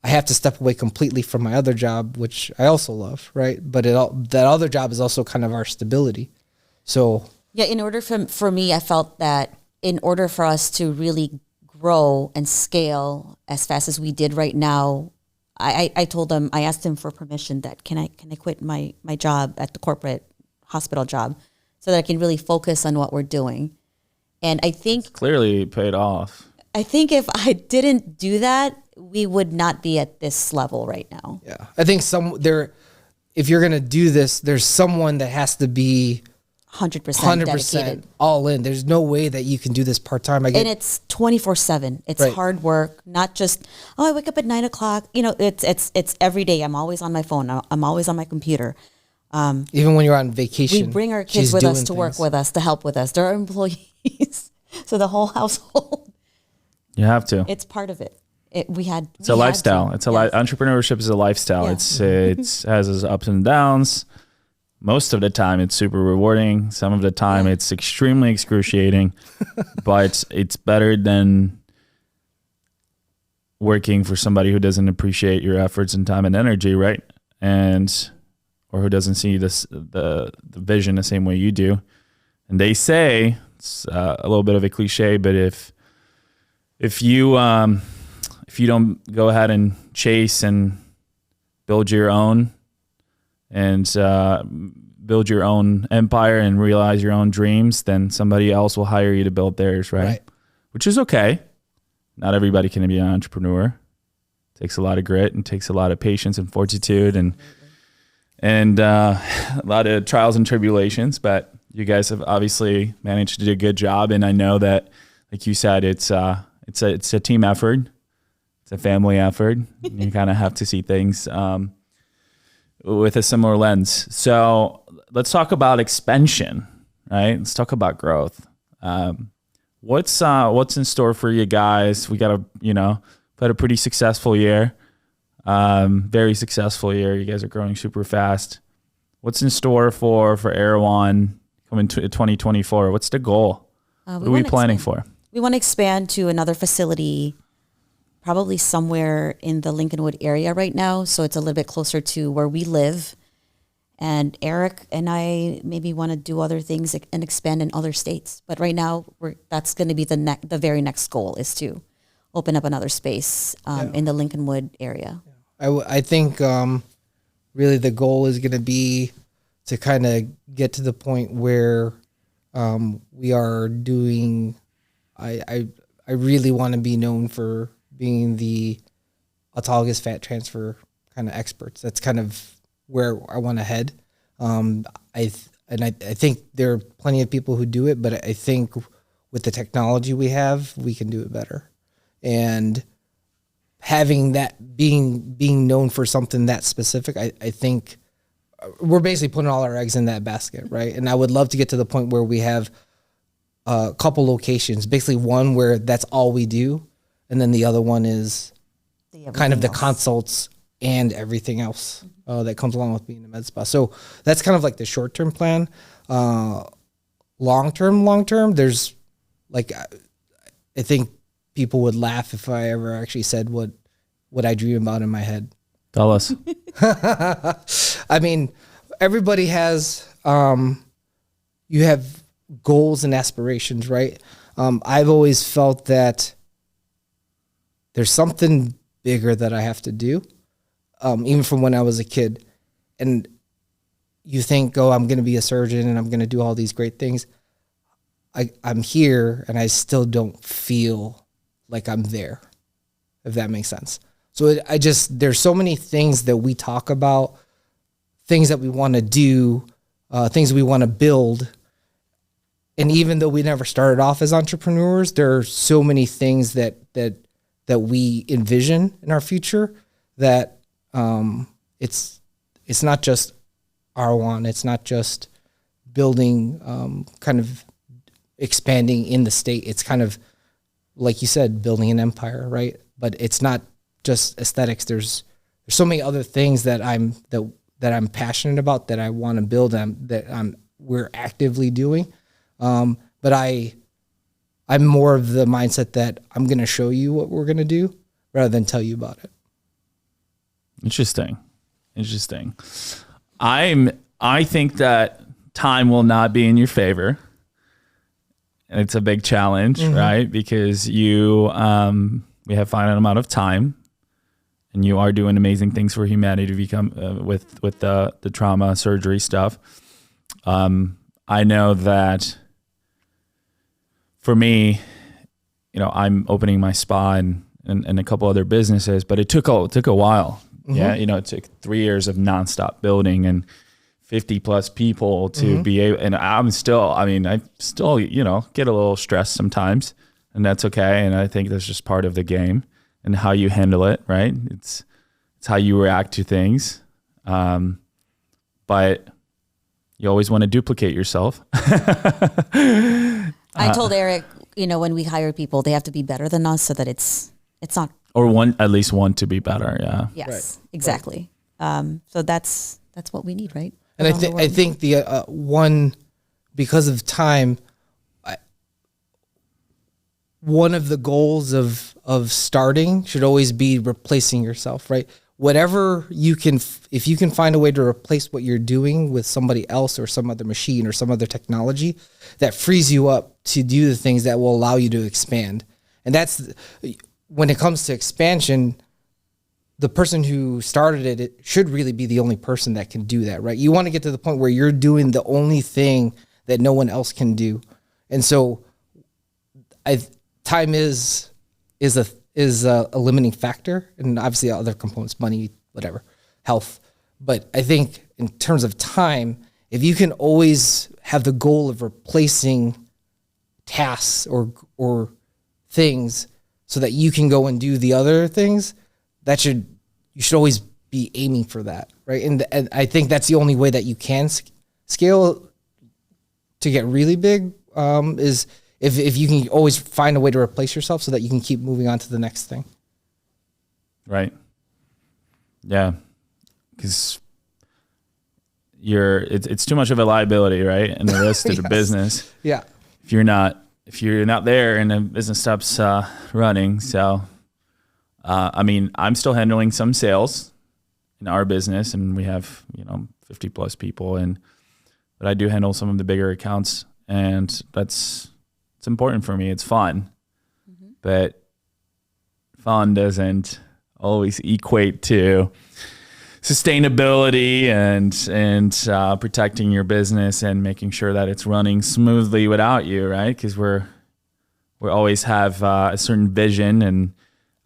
I have to step away completely from my other job, which I also love, right? But that other job is also kind of our stability. So yeah, in order for me, I felt that in order for us to really grow and scale as fast as we did right now, I told him, I asked him for permission that can I quit my job at the corporate hospital job so that I can really focus on what we're doing. And I think it's clearly paid off. I think if I didn't do that, we would not be at this level right now. Yeah. I think if you're going to do this, there's someone that has to be 100% dedicated. All in. There's no way that you can do this part-time. And it's 24/7. It's hard work, not just, I wake up at 9:00. It's every day. I'm always on my phone. I'm always on my computer. Even when you're on vacation. We bring our kids with us to work with us, to help with us. They're our employees. So the whole household. You have to. It's part of it. It's a lifestyle. Entrepreneurship is a lifestyle. Yeah. It has its ups and downs. Most of the time, it's super rewarding. Some of the time, it's extremely excruciating. But it's better than working for somebody who doesn't appreciate your efforts and time and energy, right? Or who doesn't see the vision the same way you do. And they say, it's a little bit of a cliche, but if you don't go ahead and chase and build your own and build your own empire and realize your own dreams, then somebody else will hire you to build theirs, right? Which is okay. Not everybody can be an entrepreneur. It takes a lot of grit and takes a lot of patience and fortitude and a lot of trials and tribulations, but you guys have obviously managed to do a good job. And I know that, like you said, it's a team effort. It's a family effort. You kind of have to see things with a similar lens. So let's talk about expansion, right? Let's talk about growth. What's in store for you guys? We got had a pretty successful year, very successful year. You guys are growing super fast. What's in store for Arawan coming to 2024? What's the goal? What are we planning for? We want to expand to another facility, probably somewhere in the Lincolnwood area right now. So it's a little bit closer to where we live. And Eric and I maybe want to do other things and expand in other states. But right now, that's going to be the very next goal, is to open up another space in the Lincolnwood area. I think really the goal is going to be to kind of get to the point where we are doing. I really want to be known for being the autologous fat transfer kind of experts. That's kind of where I want to head. I think there are plenty of people who do it, but I think with the technology we have, we can do it better. And having that being known for something that specific, I think we're basically putting all our eggs in that basket, right? And I would love to get to the point where we have a couple locations, basically one where that's all we do, and then the other one is kind of the consults and everything else that comes along with being a med spa. So that's kind of like the short-term plan. Long-term, there's like, I think people would laugh if I ever actually said what I dream about in my head. Tell us. I mean, everybody has, you have goals and aspirations, right? I've always felt that there's something bigger that I have to do, even from when I was a kid. And you think, oh, I'm going to be a surgeon and I'm going to do all these great things. I'm here and I still don't feel like I'm there, if that makes sense. So there's so many things that we talk about, things that we want to do, things we want to build. And even though we never started off as entrepreneurs, there are so many things that we envision in our future that it's not just Arawan, it's not just building, kind of expanding in the state. It's kind of, like you said, building an empire, right? But it's not just aesthetics. There's so many other things that I'm passionate about, that I want to build, we're actively doing. But I'm more of the mindset that I'm going to show you what we're going to do rather than tell you about it. Interesting. I think that time will not be in your favor. And it's a big challenge, right? Because we have finite amount of time, and you are doing amazing things for humanity to become with the trauma surgery stuff. I know that for me, I'm opening my spa and a couple other businesses, but it took a while. Yeah, it took 3 years of nonstop building and 50 plus people to be able, and I still get a little stressed sometimes, and that's okay. And I think that's just part of the game and how you handle it, right? It's how you react to things. But you always want to duplicate yourself. I told Eric, when we hire people, they have to be better than us so that it's not. Or at least want to be better. Yeah. Yes, right. Exactly. So that's what we need, right? And I think the one, because of time, one of the goals of starting should always be replacing yourself, right? Whatever you can, if you can find a way to replace what you're doing with somebody else or some other machine or some other technology, that frees you up to do the things that will allow you to expand. And that's, when it comes to expansion, the person who started it should really be the only person that can do that, right? You want to get to the point where you're doing the only thing that no one else can do. And so time is a limiting factor, and obviously other components, money, whatever, health. But I think in terms of time, if you can always have the goal of replacing tasks or things so that you can go and do the other things, you should always be aiming for that, right? And I think that's the only way that you can scale to get really big, is if you can always find a way to replace yourself so that you can keep moving on to the next thing. Right. Yeah. Because it's too much of a liability, right? And the risk to the business. Yeah. If you're not there and the business stops running. So, I mean, I'm still handling some sales in our business, and we have 50 plus people, but I do handle some of the bigger accounts, and it's important for me. It's fun, but fun doesn't always equate to sustainability and protecting your business and making sure that it's running smoothly without you, right? Because we always have a certain vision, and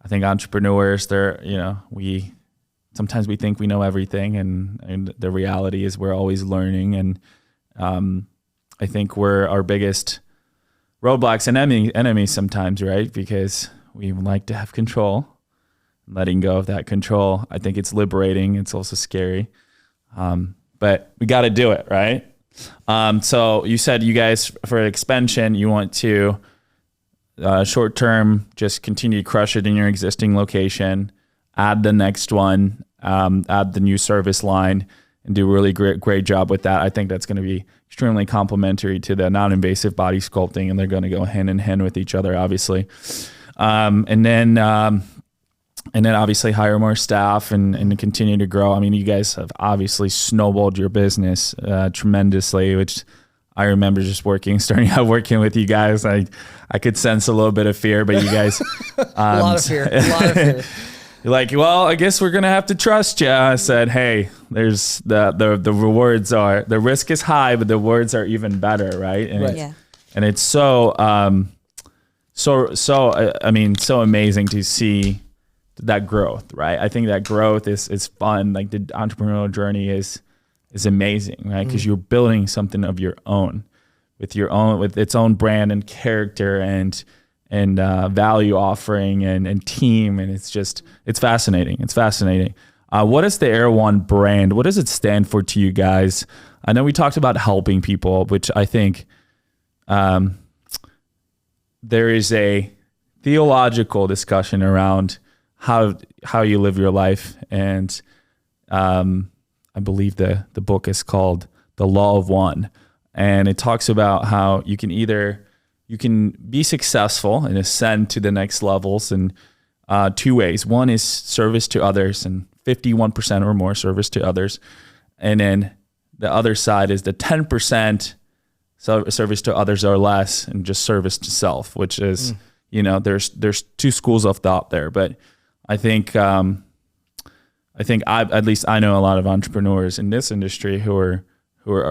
I think entrepreneurs, sometimes we think we know everything, and the reality is we're always learning, and I think we're our biggest roadblocks and enemies sometimes, right? Because we like to have control. Letting go of that control, I think it's liberating. It's also scary, but we got to do it, right? So you said you guys, for expansion, you want to short term just continue to crush it in your existing location, add the next one, add the new service line, and do a really great job with that. I think that's going to be extremely complementary to the non-invasive body sculpting, and they're going to go hand in hand with each other, obviously. And then obviously hire more staff and continue to grow. I mean, you guys have obviously snowballed your business tremendously, which I remember just starting out working with you guys. I could sense a little bit of fear, but you guys... a lot of fear. You're like, well, I guess we're going to have to trust you. I said, hey, there's the rewards are... The risk is high, but the rewards are even better, right? And it's so amazing to see that growth, right? I think that growth is fun. Like the entrepreneurial journey is amazing, right? Because you're building something of your own, with its own brand and character and value offering and team, and it's fascinating. It's fascinating. What is the Arawan brand? What does it stand for to you guys? I know we talked about helping people, which I think there is a theological discussion around how you live your life, and I believe the book is called The Law of One, and it talks about how you can be successful and ascend to the next levels in two ways. One is service to others, and 51% or more service to others, and then the other side is the 10% service to others or less, and just service to self, which is there's two schools of thought there, but I think at least I know a lot of entrepreneurs in this industry who are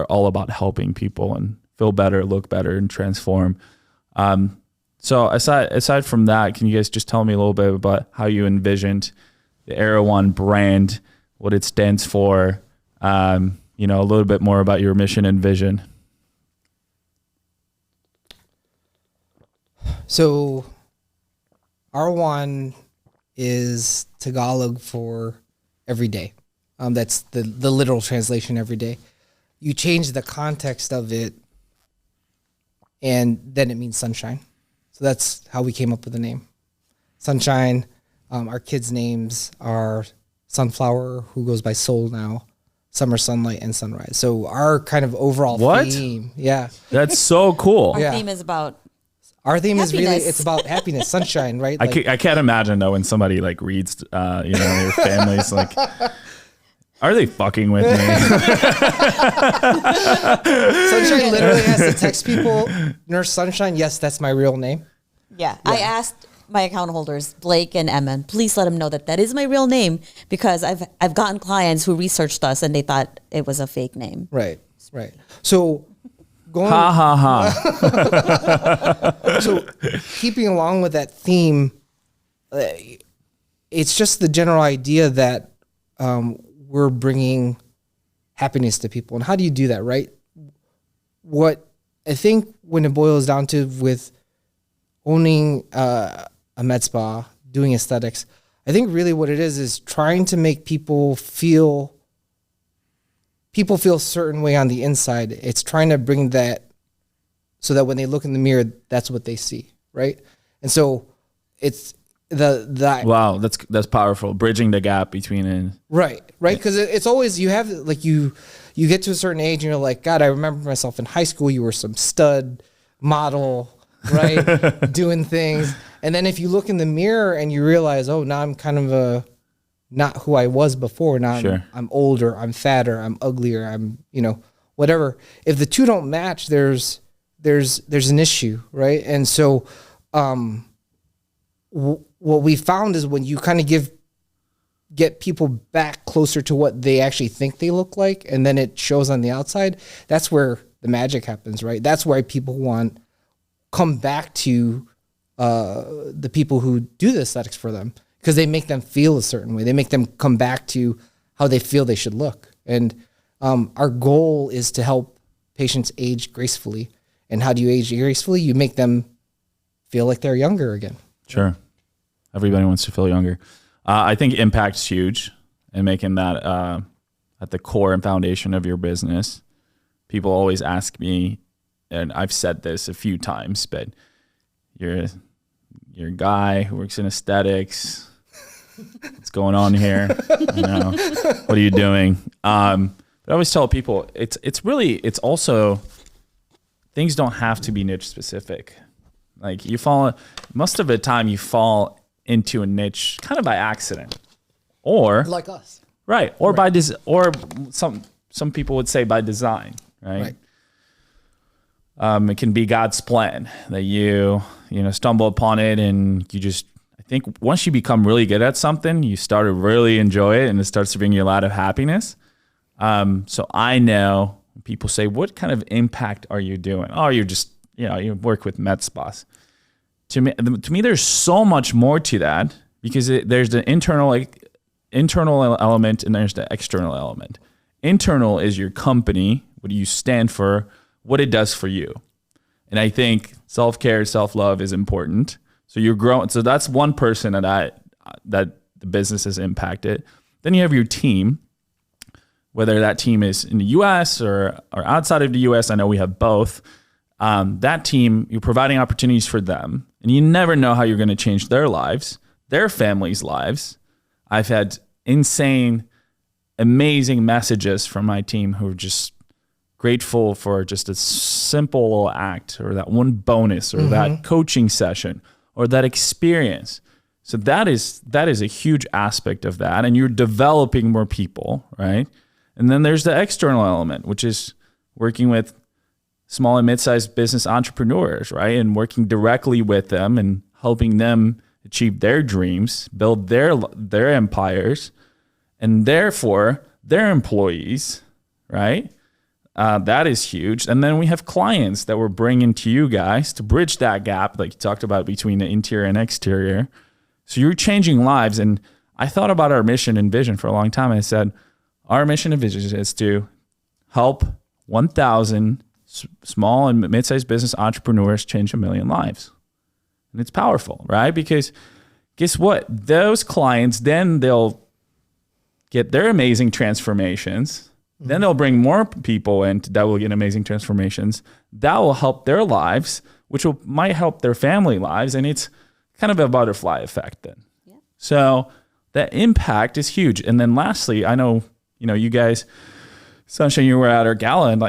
all about helping people and feel better, look better, and transform. So aside from that, can you guys just tell me a little bit about how you envisioned the Arawan brand, what it stands for, a little bit more about your mission and vision? So Arawan is Tagalog for every day. That's the literal translation, every day. You change the context of it, and then it means sunshine. So that's how we came up with the name. Sunshine. Our kids' names are Sunflower, who goes by Soul now, Summer Sunlight, and Sunrise. So our kind of overall theme. Yeah. That's so cool. Our theme is about... Our theme happiness. is really, it's about happiness, sunshine, right? Like, I can't imagine though when somebody like reads, your family's like, are they fucking with me? Sunshine literally has to text people, Nurse Sunshine, yes, that's my real name. Yeah. I asked my account holders, Blake and Emma, please let them know that is my real name, because I've gotten clients who researched us and they thought it was a fake name. Right. So going So keeping along with that theme, it's just the general idea that we're bringing happiness to people. And how do you do that, right? What I think when it boils down to with owning a med spa, doing aesthetics, I think really what it is trying to make people feel a certain way on the inside. It's trying to bring that so that when they look in the mirror, that's what they see, right? And so it's wow, that's powerful. Bridging the gap between it. Right. Because it's always, you have like you get to a certain age and you're like, God, I remember myself in high school. You were some stud model, right? Doing things. And then if you look in the mirror and you realize, oh, now I'm kind of not who I was before. Now I'm older, I'm fatter, I'm uglier, I'm, whatever. If the two don't match, there's an issue, right? And so what we found is when you kind of get people back closer to what they actually think they look like, and then it shows on the outside, that's where the magic happens, right? That's why people come back to the people who do the aesthetics for them, because they make them feel a certain way. They make them come back to how they feel they should look. And our goal is to help patients age gracefully. And how do you age gracefully? You make them feel like they're younger again. Sure. Everybody wants to feel younger. I think impact's huge, and making that at the core and foundation of your business. People always ask me, and I've said this a few times, but you're a guy who works in aesthetics. What's going on here? What are you doing? But I always tell people it's also, things don't have to be niche specific. Like most of the time you fall into a niche kind of by accident, or like us, right? Or by or some people would say by design, right? It can be God's plan that you stumble upon it, and I think once you become really good at something, you start to really enjoy it, and it starts to bring you a lot of happiness. So I know people say, "What kind of impact are you doing?" Oh, you're just you work with med spas. To me, there's so much more to that, because there's the internal element and there's the external element. Internal is your company, what do you stand for, what it does for you. And I think self-care, self-love is important. So you're growing. So that's one person that the business has impacted. Then you have your team, whether that team is in the US or outside of the US. I know we have both. That team, you're providing opportunities for them, and you never know how you're going to change their lives, their families' lives. I've had insane, amazing messages from my team who are just grateful for just a simple little act, or that one bonus, or that coaching session, or that experience. So that is a huge aspect of that, and you're developing more people, right? And then there's the external element, which is working with small and mid-sized business entrepreneurs, right? And working directly with them and helping them achieve their dreams, build their empires, and therefore their employees, right? That is huge. And then we have clients that we're bringing to you guys to bridge that gap, like you talked about, between the interior and exterior. So you're changing lives. And I thought about our mission and vision for a long time. I said, our mission and vision is to help 1,000 small and mid-sized business entrepreneurs change 1 million lives. And it's powerful, right? Because guess what? Those clients, then they'll get their amazing transformations. Then they'll bring more people in that will get amazing transformations. That will help their lives, which might help their family lives. And it's kind of a butterfly effect then. Yeah. So that impact is huge. And then lastly, I know, you guys, Sunshine, you were at our gala, and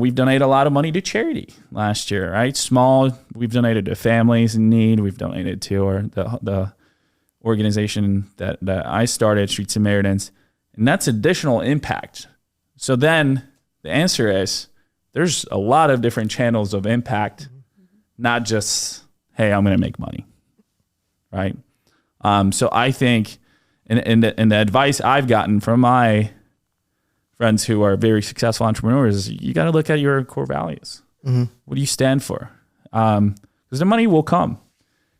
we've donated a lot of money to charity last year, right? Small, we've donated to families in need. We've donated to the organization that I started, Street Samaritans, and that's additional impact. So then the answer is there's a lot of different channels of impact, not just, hey, I'm going to make money, right? So I think, and the advice I've gotten from my friends who are very successful entrepreneurs, you got to look at your core values. What do you stand for? Because the money will come.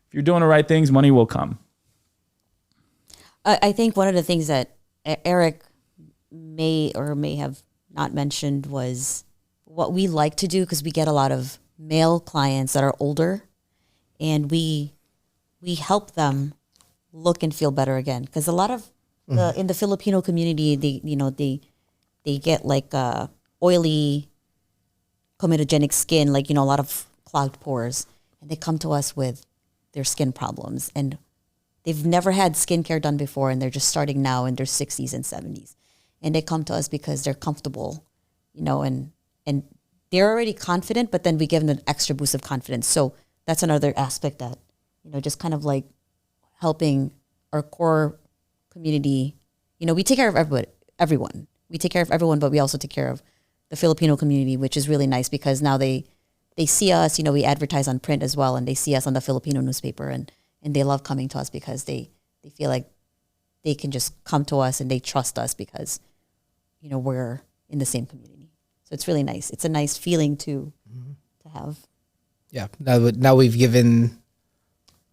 If you're doing the right things, money will come. I think one of the things that Eric may have not mentioned was what we like to do, because we get a lot of male clients that are older, and we help them look and feel better again. Because a lot of in the Filipino community, they get like oily, comedogenic skin, like, a lot of clogged pores, and they come to us with their skin problems, and they've never had skincare done before, and they're just starting now in their 60s and 70s, and they come to us because they're comfortable, and they're already confident, but then we give them an extra boost of confidence. So that's another aspect that, just kind of like helping our core community. We take care of everyone. We take care of everyone, but we also take care of the Filipino community, which is really nice because now they see us, we advertise on print as well, and they see us on the Filipino newspaper, and they love coming to us because they feel like they can just come to us and they trust us because, we're in the same community. So it's really nice. It's a nice feeling to have. Yeah. Now we've given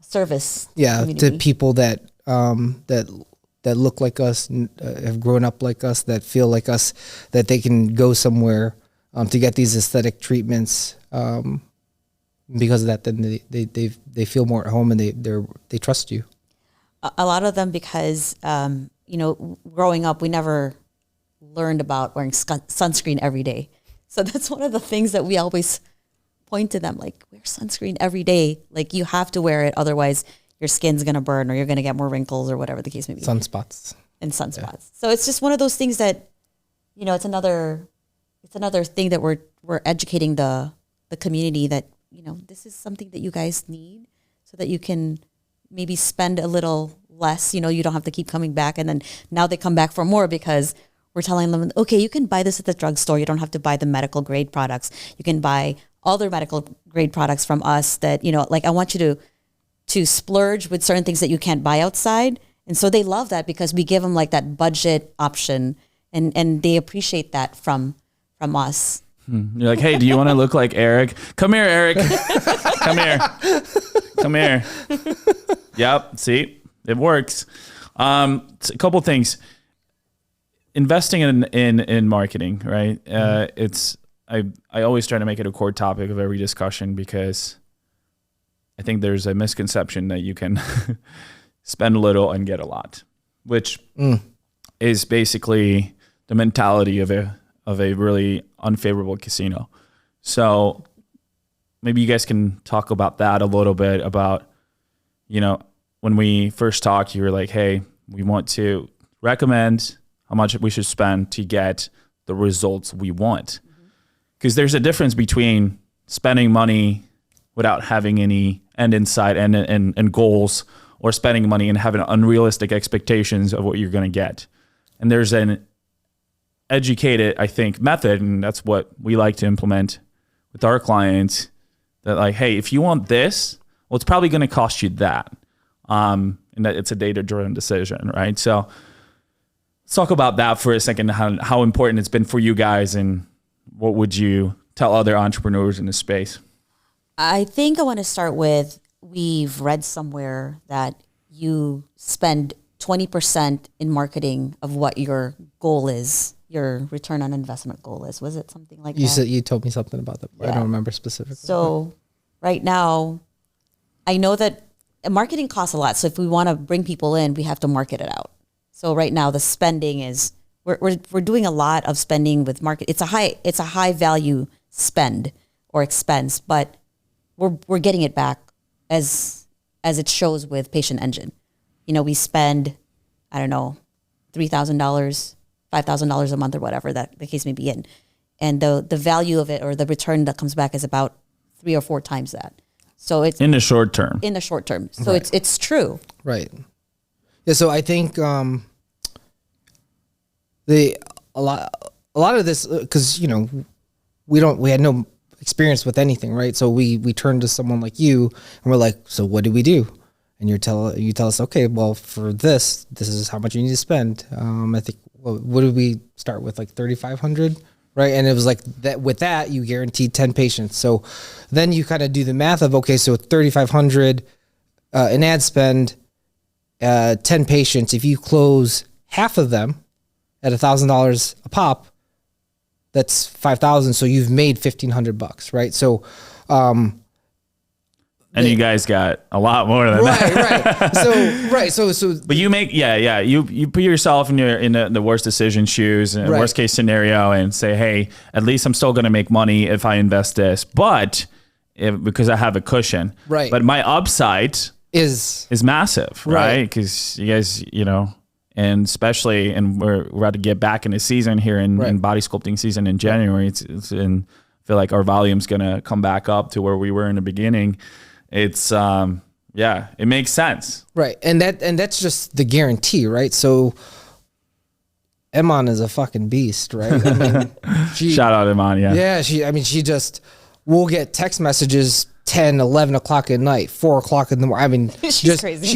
service. Yeah. community. To people that look like us, have grown up like us, that feel like us, that they can go somewhere to get these aesthetic treatments. Because of that, then they feel more at home, and they trust you. A lot of them, because growing up, we never learned about wearing sunscreen every day. So that's one of the things that we always point to them, like, wear sunscreen every day. Like, you have to wear it, otherwise your skin's gonna burn, or you're gonna get more wrinkles, or whatever the case may be. Sunspots. Yeah. So it's just one of those things that, it's another thing that we're educating the community that, this is something that you guys need, so that you can maybe spend a little less. You don't have to keep coming back, and then now they come back for more because we're telling them, okay, you can buy this at the drugstore. You don't have to buy the medical grade products. You can buy other medical grade products from us that, like, I want you to splurge with certain things that you can't buy outside. And so they love that because we give them like that budget option, and they appreciate that from us. You're like, hey, do you want to look like Eric? Come here, Eric. Come here. Yep. See, it works. A couple things. Investing in marketing, right? It's I always try to make it a core topic of every discussion because I think there's a misconception that you can spend a little and get a lot, which is basically the mentality of a really unfavorable casino. So maybe you guys can talk about that a little bit about, when we first talked, you were like, hey, we want to recommend how much we should spend to get the results we want. Because there's a difference between spending money without having any end in sight and goals, or spending money and having unrealistic expectations of what you're going to get. And there's an educated, I think, method, and that's what we like to implement with our clients, that like, hey, if you want this, well, it's probably going to cost you that. And that it's a data-driven decision, right? So let's talk about that for a second, how important it's been for you guys, and what would you tell other entrepreneurs in this space? I think I want to start with, we've read somewhere that you spend 20% in marketing of what your goal is, your return on investment goal is. Was it something like that? You told me something about that, but I don't remember specifically. So right now, I know that marketing costs a lot. So if we want to bring people in, we have to market it out. So right now the spending is, we're doing a lot of spending with market. It's a high value spend or expense, but we're getting it back as it shows with Patient Engine. We spend, I don't know, $3,000, $5,000 a month, or whatever that the case may be in. And the value of it, or the return that comes back, is about 3 or 4 times that. So it's in the short term. So right. it's true. Right. Yeah. So I think a lot of this, because we had no experience with anything, right? So we turn to someone like you, and we're like, so what do we do? And you tell us, okay, well, for this is how much you need to spend. I think, what did we start with, like 3,500, right? And it was like that. With that, you guaranteed 10 patients. So then you kind of do the math of, okay, so 3,500 in ad spend, 10 patients. If you close half of them at $1,000 a pop, that's $5,000. So you've made $1,500, right? So And you guys got a lot more than that. Right. So. But you make, you put yourself in the worst decision shoes, and worst case scenario, and say, hey, at least I'm still going to make money if I invest this, but because I have a cushion. Right. But my upside is massive, right? Because you guys, and especially, and we're about to get back into season here in body sculpting season in January. It's and I feel like our volume's going to come back up to where we were in the beginning. It's it makes sense, right? And that's just the guarantee, right? So Iman is a fucking beast, right? I mean, shout out Iman, she just we'll get text messages 10, 11 o'clock at night, 4 o'clock in the morning. I mean, she's crazy.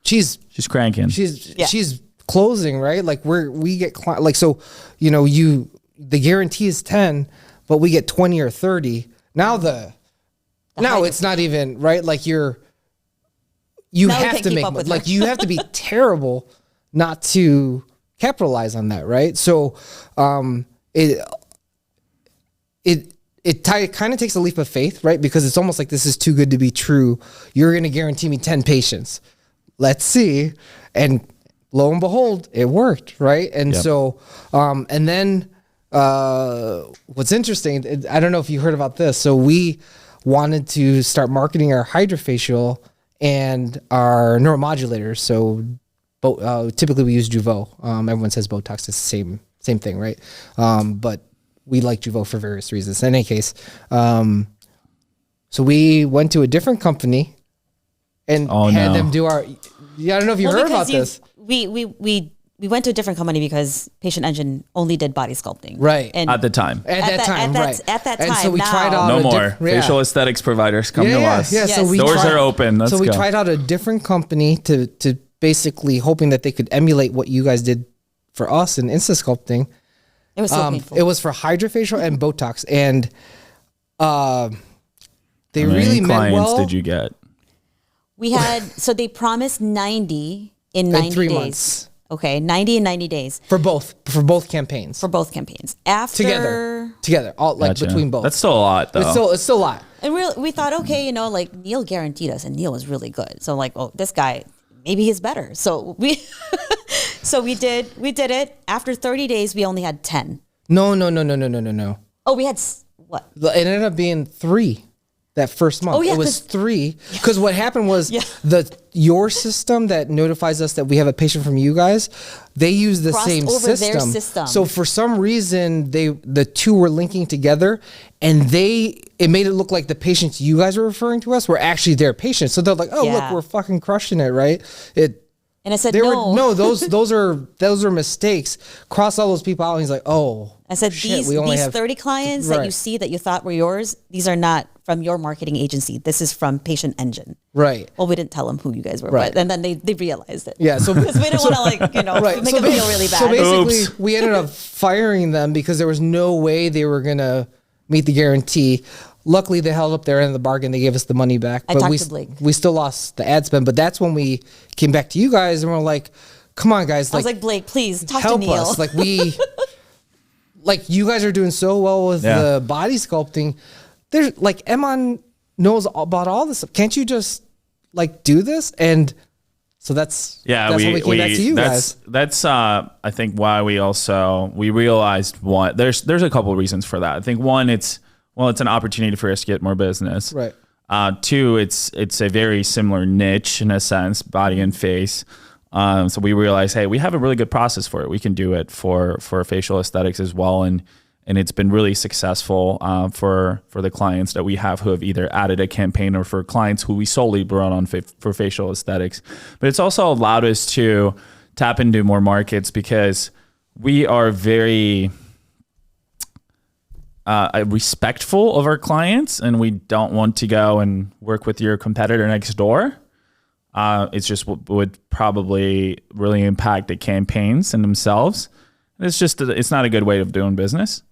She's cranking. She's closing, right? Like we get like, so the guarantee is 10, but we get 20 or 30. Now it's not even right. Like you have to make money. Like you have to be terrible not to capitalize on that, right? So it kind of takes a leap of faith, right? Because it's almost like this is too good to be true. You're going to guarantee me 10 patients. Let's see. And lo and behold, it worked, right? And so, and then what's interesting, I don't know if you heard about this. So we wanted to start marketing our hydrofacial and our neuromodulators. So typically we use Jeuveau. Everyone says Botox is the same thing, right? But we like Jeuveau for various reasons. In any case, so we went to a different company and had them do our. Yeah, I don't know if you heard about this. We went to a different company because Patient Engine only did body sculpting. Right. And at the time. At that time. And so we tried out no more facial aesthetics providers come to us. Yeah. So doors are open. Let's go. We tried out a different company to basically hoping that they could emulate what you guys did for us in Insta sculpting. It was so painful. It was for hydrofacial and Botox, and they really meant well. How many clients did you get? We had, so they promised 90 in 90 3 days. months. Okay, 90 in 90 days. For both campaigns. For both campaigns. After Together, all like Gotcha. between both. That's still a lot, though. It's still a lot. And we thought, okay, like Neil guaranteed us, and Neil was really good. So like, oh, this guy, maybe he's better. So we did it. After 30 days, we only had 10. No. Oh, we had what? It ended up being 3 that first month. Oh, yeah, it was 3. Because what happened was your system that notifies us that we have a patient from you guys, they use the same over system. their system. So for some reason, the two were linking together, and it made it look like the patients you guys were referring to us were actually their patients. So they're like, oh, look, we're fucking crushing it, right? And I said, those are mistakes. Cross all those people out. And he's like, oh. I said, shit, these 30 clients that you see that you thought were yours, these are not from your marketing agency. This is from Patient Engine. Right. Well, we didn't tell them who you guys were, right. But and then they realized it. Yeah. So because we didn't want to make them feel really bad. So basically, we ended up firing them because there was no way they were gonna meet the guarantee. Luckily, they held up their end of the bargain. They gave us the money back. I talked to Blake. We still lost the ad spend, but that's when we came back to you guys and we're like, come on, guys. I was like, Blake, please talk help to Neil. us. Like like you guys are doing so well with the body sculpting. There's like Eman knows about all this stuff. Can't you just like do this? And so that's when we came back to you guys. That's I think why we realized there's a couple of reasons for that. I think one, it's an opportunity for us to get more business. Right. 2, it's a very similar niche in a sense, body and face. So we realized, hey, we have a really good process for it. We can do it for facial aesthetics as well, and it's been really successful for the clients that we have who have either added a campaign or for clients who we solely brought on for facial aesthetics. But it's also allowed us to tap into more markets because we are very respectful of our clients, and we don't want to go and work with your competitor next door. It's just would probably really impact the campaigns in themselves. It's not a good way of doing business.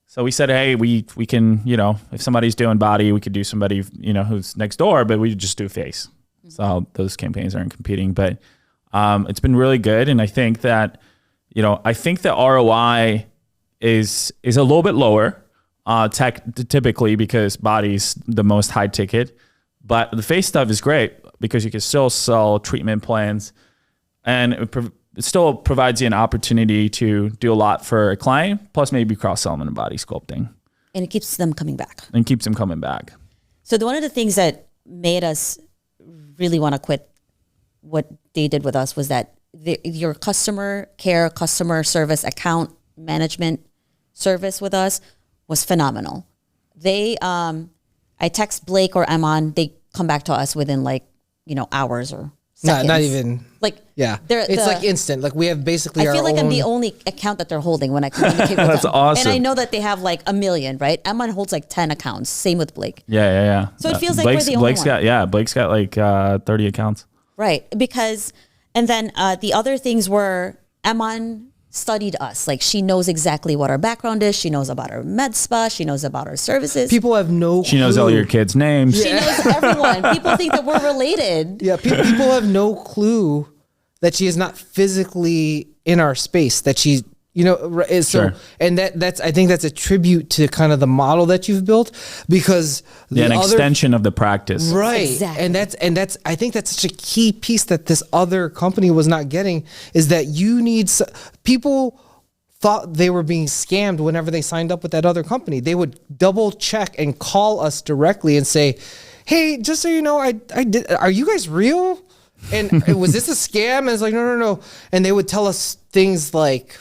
So we said, hey, we can, if somebody's doing body, we could do somebody, who's next door, but we just do face. So those campaigns aren't competing, but it's been really good. And I think that, the ROI is a little bit lower, typically because body's the most high ticket. But the face stuff is great because you can still sell treatment plans, and it still provides you an opportunity to do a lot for a client, plus maybe cross-sell them in body sculpting. And it keeps them coming back. And keeps them coming back. So one of the things that made us really want to quit what they did with us was that your customer care, customer service, account management service with us was phenomenal. They, I text Blake or Emon, they come back to us within hours or seconds. Not even. Yeah. It's like instant. Like we have basically I feel like I'm the only account that they're holding when I communicate with them. That's awesome. And I know that they have like 1 million, right? Emon holds like 10 accounts. Same with Blake. Yeah. So it feels like we're the only one. Blake's got like 30 accounts. Right. And then the other things were Emon studied us. Like she knows exactly what our background is. She knows about our med spa. She knows about our services. People have no She knows all your kids' names. She knows everyone. People think that we're related. Yeah, people have no clue that she is not physically in our space, that she, is Sure. and I think that's a tribute to kind of the model that you've built, because an extension of the practice. Right. Exactly. And that's I think that's such a key piece that this other company was not getting, is that people thought they were being scammed whenever they signed up with that other company. They would double check and call us directly and say, "Hey, just so you know, are you guys real? And was this a scam?" And it's like, no. And they would tell us things like,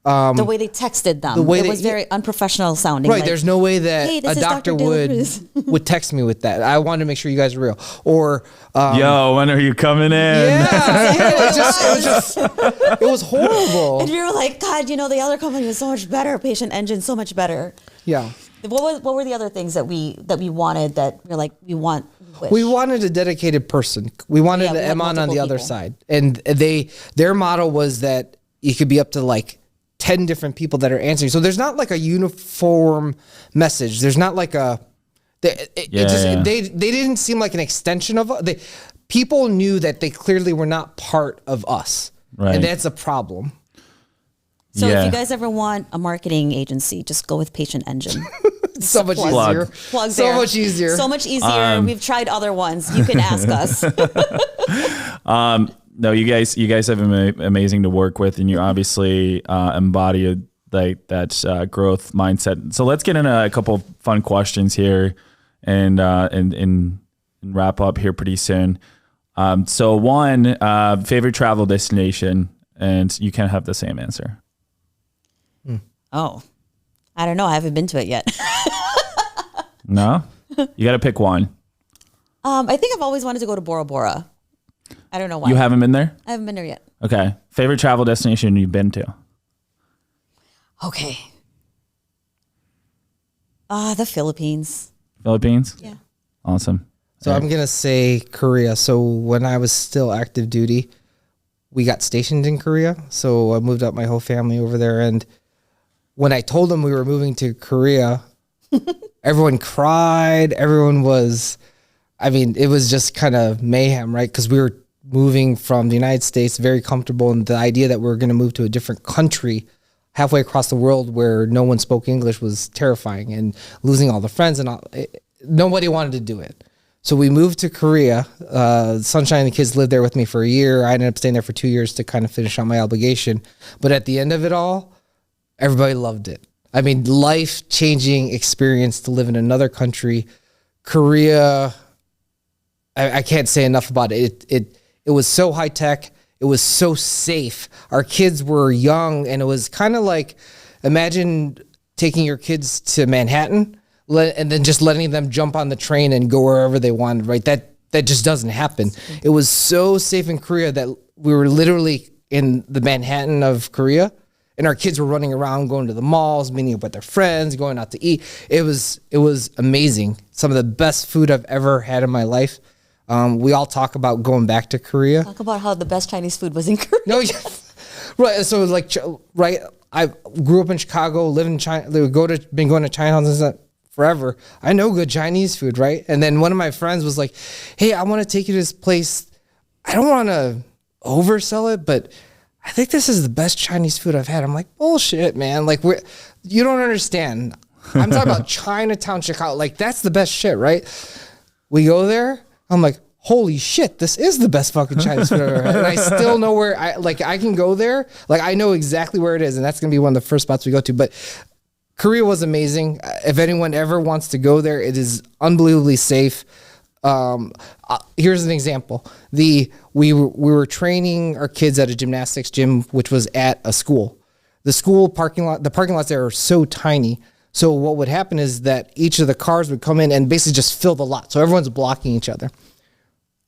The way they texted them. It was very unprofessional sounding. Right. Like, There's no way that "Hey, this a is doctor Dr. De La Cruz." would text me with that. I wanted to make sure you guys are real. Or, Yo, when are you coming in? it was horrible. And we were like, God, the other company was so much better. Patient Engine, so much better. Yeah. What were the other things that we wanted that we're like, we wish? We wanted a dedicated person. We wanted we an had Emon on the multiple other people. side. And their model was that you could be up to like 10 different people that are answering. So there's not like a uniform message. There's not like they didn't seem like an extension of people knew that they clearly were not part of us. Right. And that's a problem. So Yeah. if you guys ever want a marketing agency, just go with Patient Engine. So much Plug. easier. Plug So there. much easier. So much easier. We've tried other ones. You can ask us. No, you guys have been amazing to work with, and you obviously embody like that growth mindset. So let's get into a couple of fun questions here, and wrap up here pretty soon. So one, favorite travel destination, and you can have the same answer. Oh, I don't know. I haven't been to it yet. No, you got to pick one. I think I've always wanted to go to Bora Bora. I don't know why. You haven't been there? I haven't been there yet. Okay. Favorite travel destination you've been to? Okay. The Philippines. Philippines? Yeah. Awesome. So I'm going to say Korea. So when I was still active duty, we got stationed in Korea. So I moved up my whole family over there. And when I told them we were moving to Korea, everyone cried. Everyone was, it was just kind of mayhem, right? Because we were moving from the United States, very comfortable. And the idea that we were going to move to a different country halfway across the world where no one spoke English was terrifying. And losing all the friends and all, nobody wanted to do it. So we moved to Korea. Sunshine and the kids lived there with me for a year. I ended up staying there for 2 years to kind of finish out my obligation. But at the end of it all, everybody loved it. Life-changing experience to live in another country. Korea, I can't say enough about it. It was so high-tech. It was so safe. Our kids were young, and it was kind of like, imagine taking your kids to Manhattan and then just letting them jump on the train and go wherever they wanted, right? That just doesn't happen. It was so safe in Korea that we were literally in the Manhattan of Korea, and our kids were running around, going to the malls, meeting up with their friends, going out to eat. It was amazing. Some of the best food I've ever had in my life. We all talk about going back to Korea. Talk about how the best Chinese food was in Korea. No, yeah. Right. So right. I grew up in Chicago, live in China. Been going to China since forever. I know good Chinese food, right? And then one of my friends was like, "Hey, I want to take you to this place. I don't want to oversell it, but I think this is the best Chinese food I've had." I'm like, "Bullshit, man! You don't understand. I'm talking about Chinatown, Chicago. Like that's the best shit, right?" We go there. I'm like, holy shit, this is the best fucking Chinese food I've ever had. And I still know where I can go there. Like I know exactly where it is. And that's going to be one of the first spots we go to. But Korea was amazing. If anyone ever wants to go there, it is unbelievably safe. Here's an example. We were training our kids at a gymnastics gym, which was at a school. The school parking lot, the parking lots there are so tiny. So what would happen is that each of the cars would come in and basically just fill the lot. So everyone's blocking each other.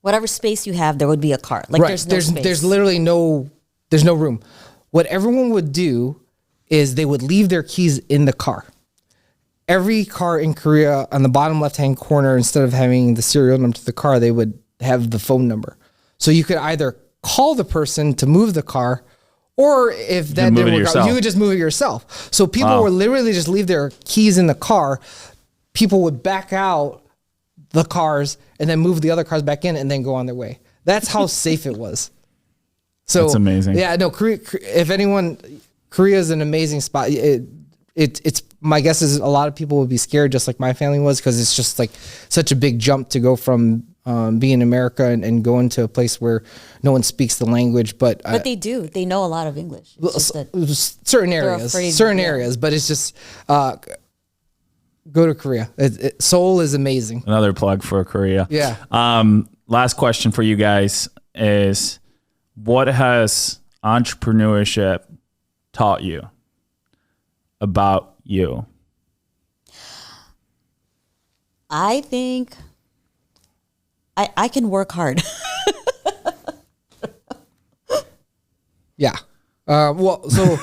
Whatever space you have, there would be a car. Like right. there's no space. There's literally there's no room. What everyone would do is they would leave their keys in the car. Every car in Korea on the bottom left-hand corner, instead of having the serial number to the car, they would have the phone number. So you could either call the person to move the car, or if that didn't work out, you would just move it yourself. So people would literally just leave their keys in the car. People would back out the cars and then move the other cars back in and then go on their way. That's how safe it was. So that's amazing. Yeah, no, Korea, if anyone, Korea is an amazing spot. It's my guess is a lot of people would be scared, just like my family was, because it's just like such a big jump to go from being in America and go into a place where no one speaks the language. But they do. They know a lot of English. Certain areas, but it's just go to Korea. Seoul is amazing. Another plug for Korea. Yeah. Last question for you guys is, what has entrepreneurship taught you about you? I think I can work hard. Yeah. Well, so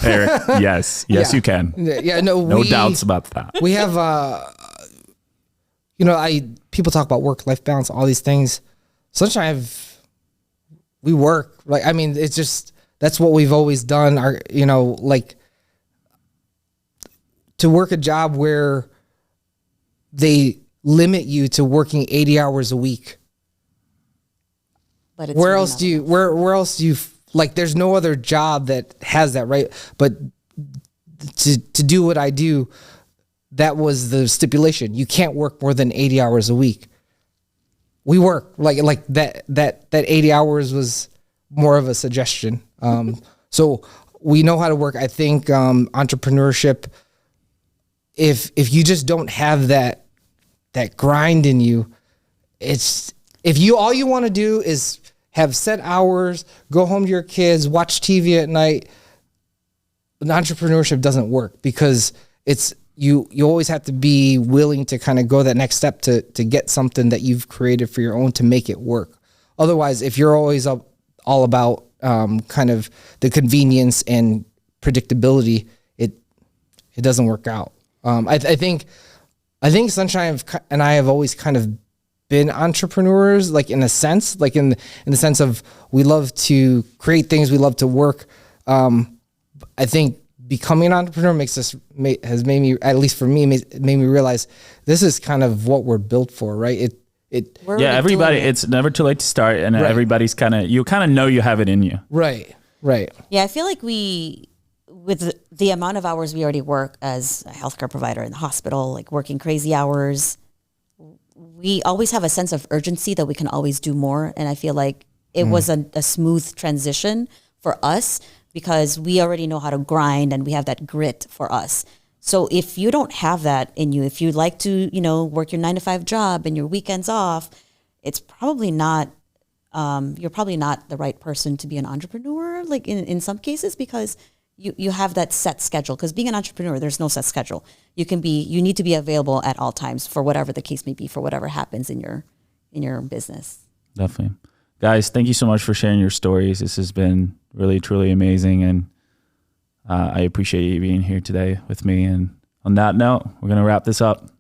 Eric, yes, yeah. you can. Yeah, no doubts about that. We have, people talk about work-life balance, all these things. Sunshine, we work. Like, I mean, it's just, that's what we've always done. To work a job where they limit you to working 80 hours a week. But where else do you like, there's no other job that has that, right? But to do what I do, that was the stipulation. You can't work more than 80 hours a week. We work like that 80 hours was more of a suggestion. So we know how to work. I think entrepreneurship, if you just don't have that grind in you, all you want to do is have set hours, go home to your kids, watch TV at night. Entrepreneurship doesn't work, because you always have to be willing to kind of go that next step to get something that you've created for your own to make it work. Otherwise, if you're always all about kind of the convenience and predictability, it doesn't work out. I think Sunshine and I have always kind of been entrepreneurs, like in a sense, like in the sense of, we love to create things, we love to work. I think becoming an entrepreneur has made me, at least for me, made me realize this is kind of what we're built for, right? Everybody, it's never too late to start, and right. Everybody's you kind of know you have it in you. Right. Yeah, I feel like with the amount of hours we already work as a healthcare provider in the hospital, like working crazy hours, we always have a sense of urgency that we can always do more. And I feel like it was a smooth transition for us, because we already know how to grind and we have that grit for us. So if you don't have that in you, if you like to, work your 9-to-5 job and your weekends off, it's probably not, you're probably not the right person to be an entrepreneur, like in some cases, because you have that set schedule. Because being an entrepreneur, there's no set schedule. You need to be available at all times for whatever the case may be, for whatever happens in your business. Definitely. Guys, thank you so much for sharing your stories. This has been really, truly amazing. And I appreciate you being here today with me. And on that note, we're going to wrap this up.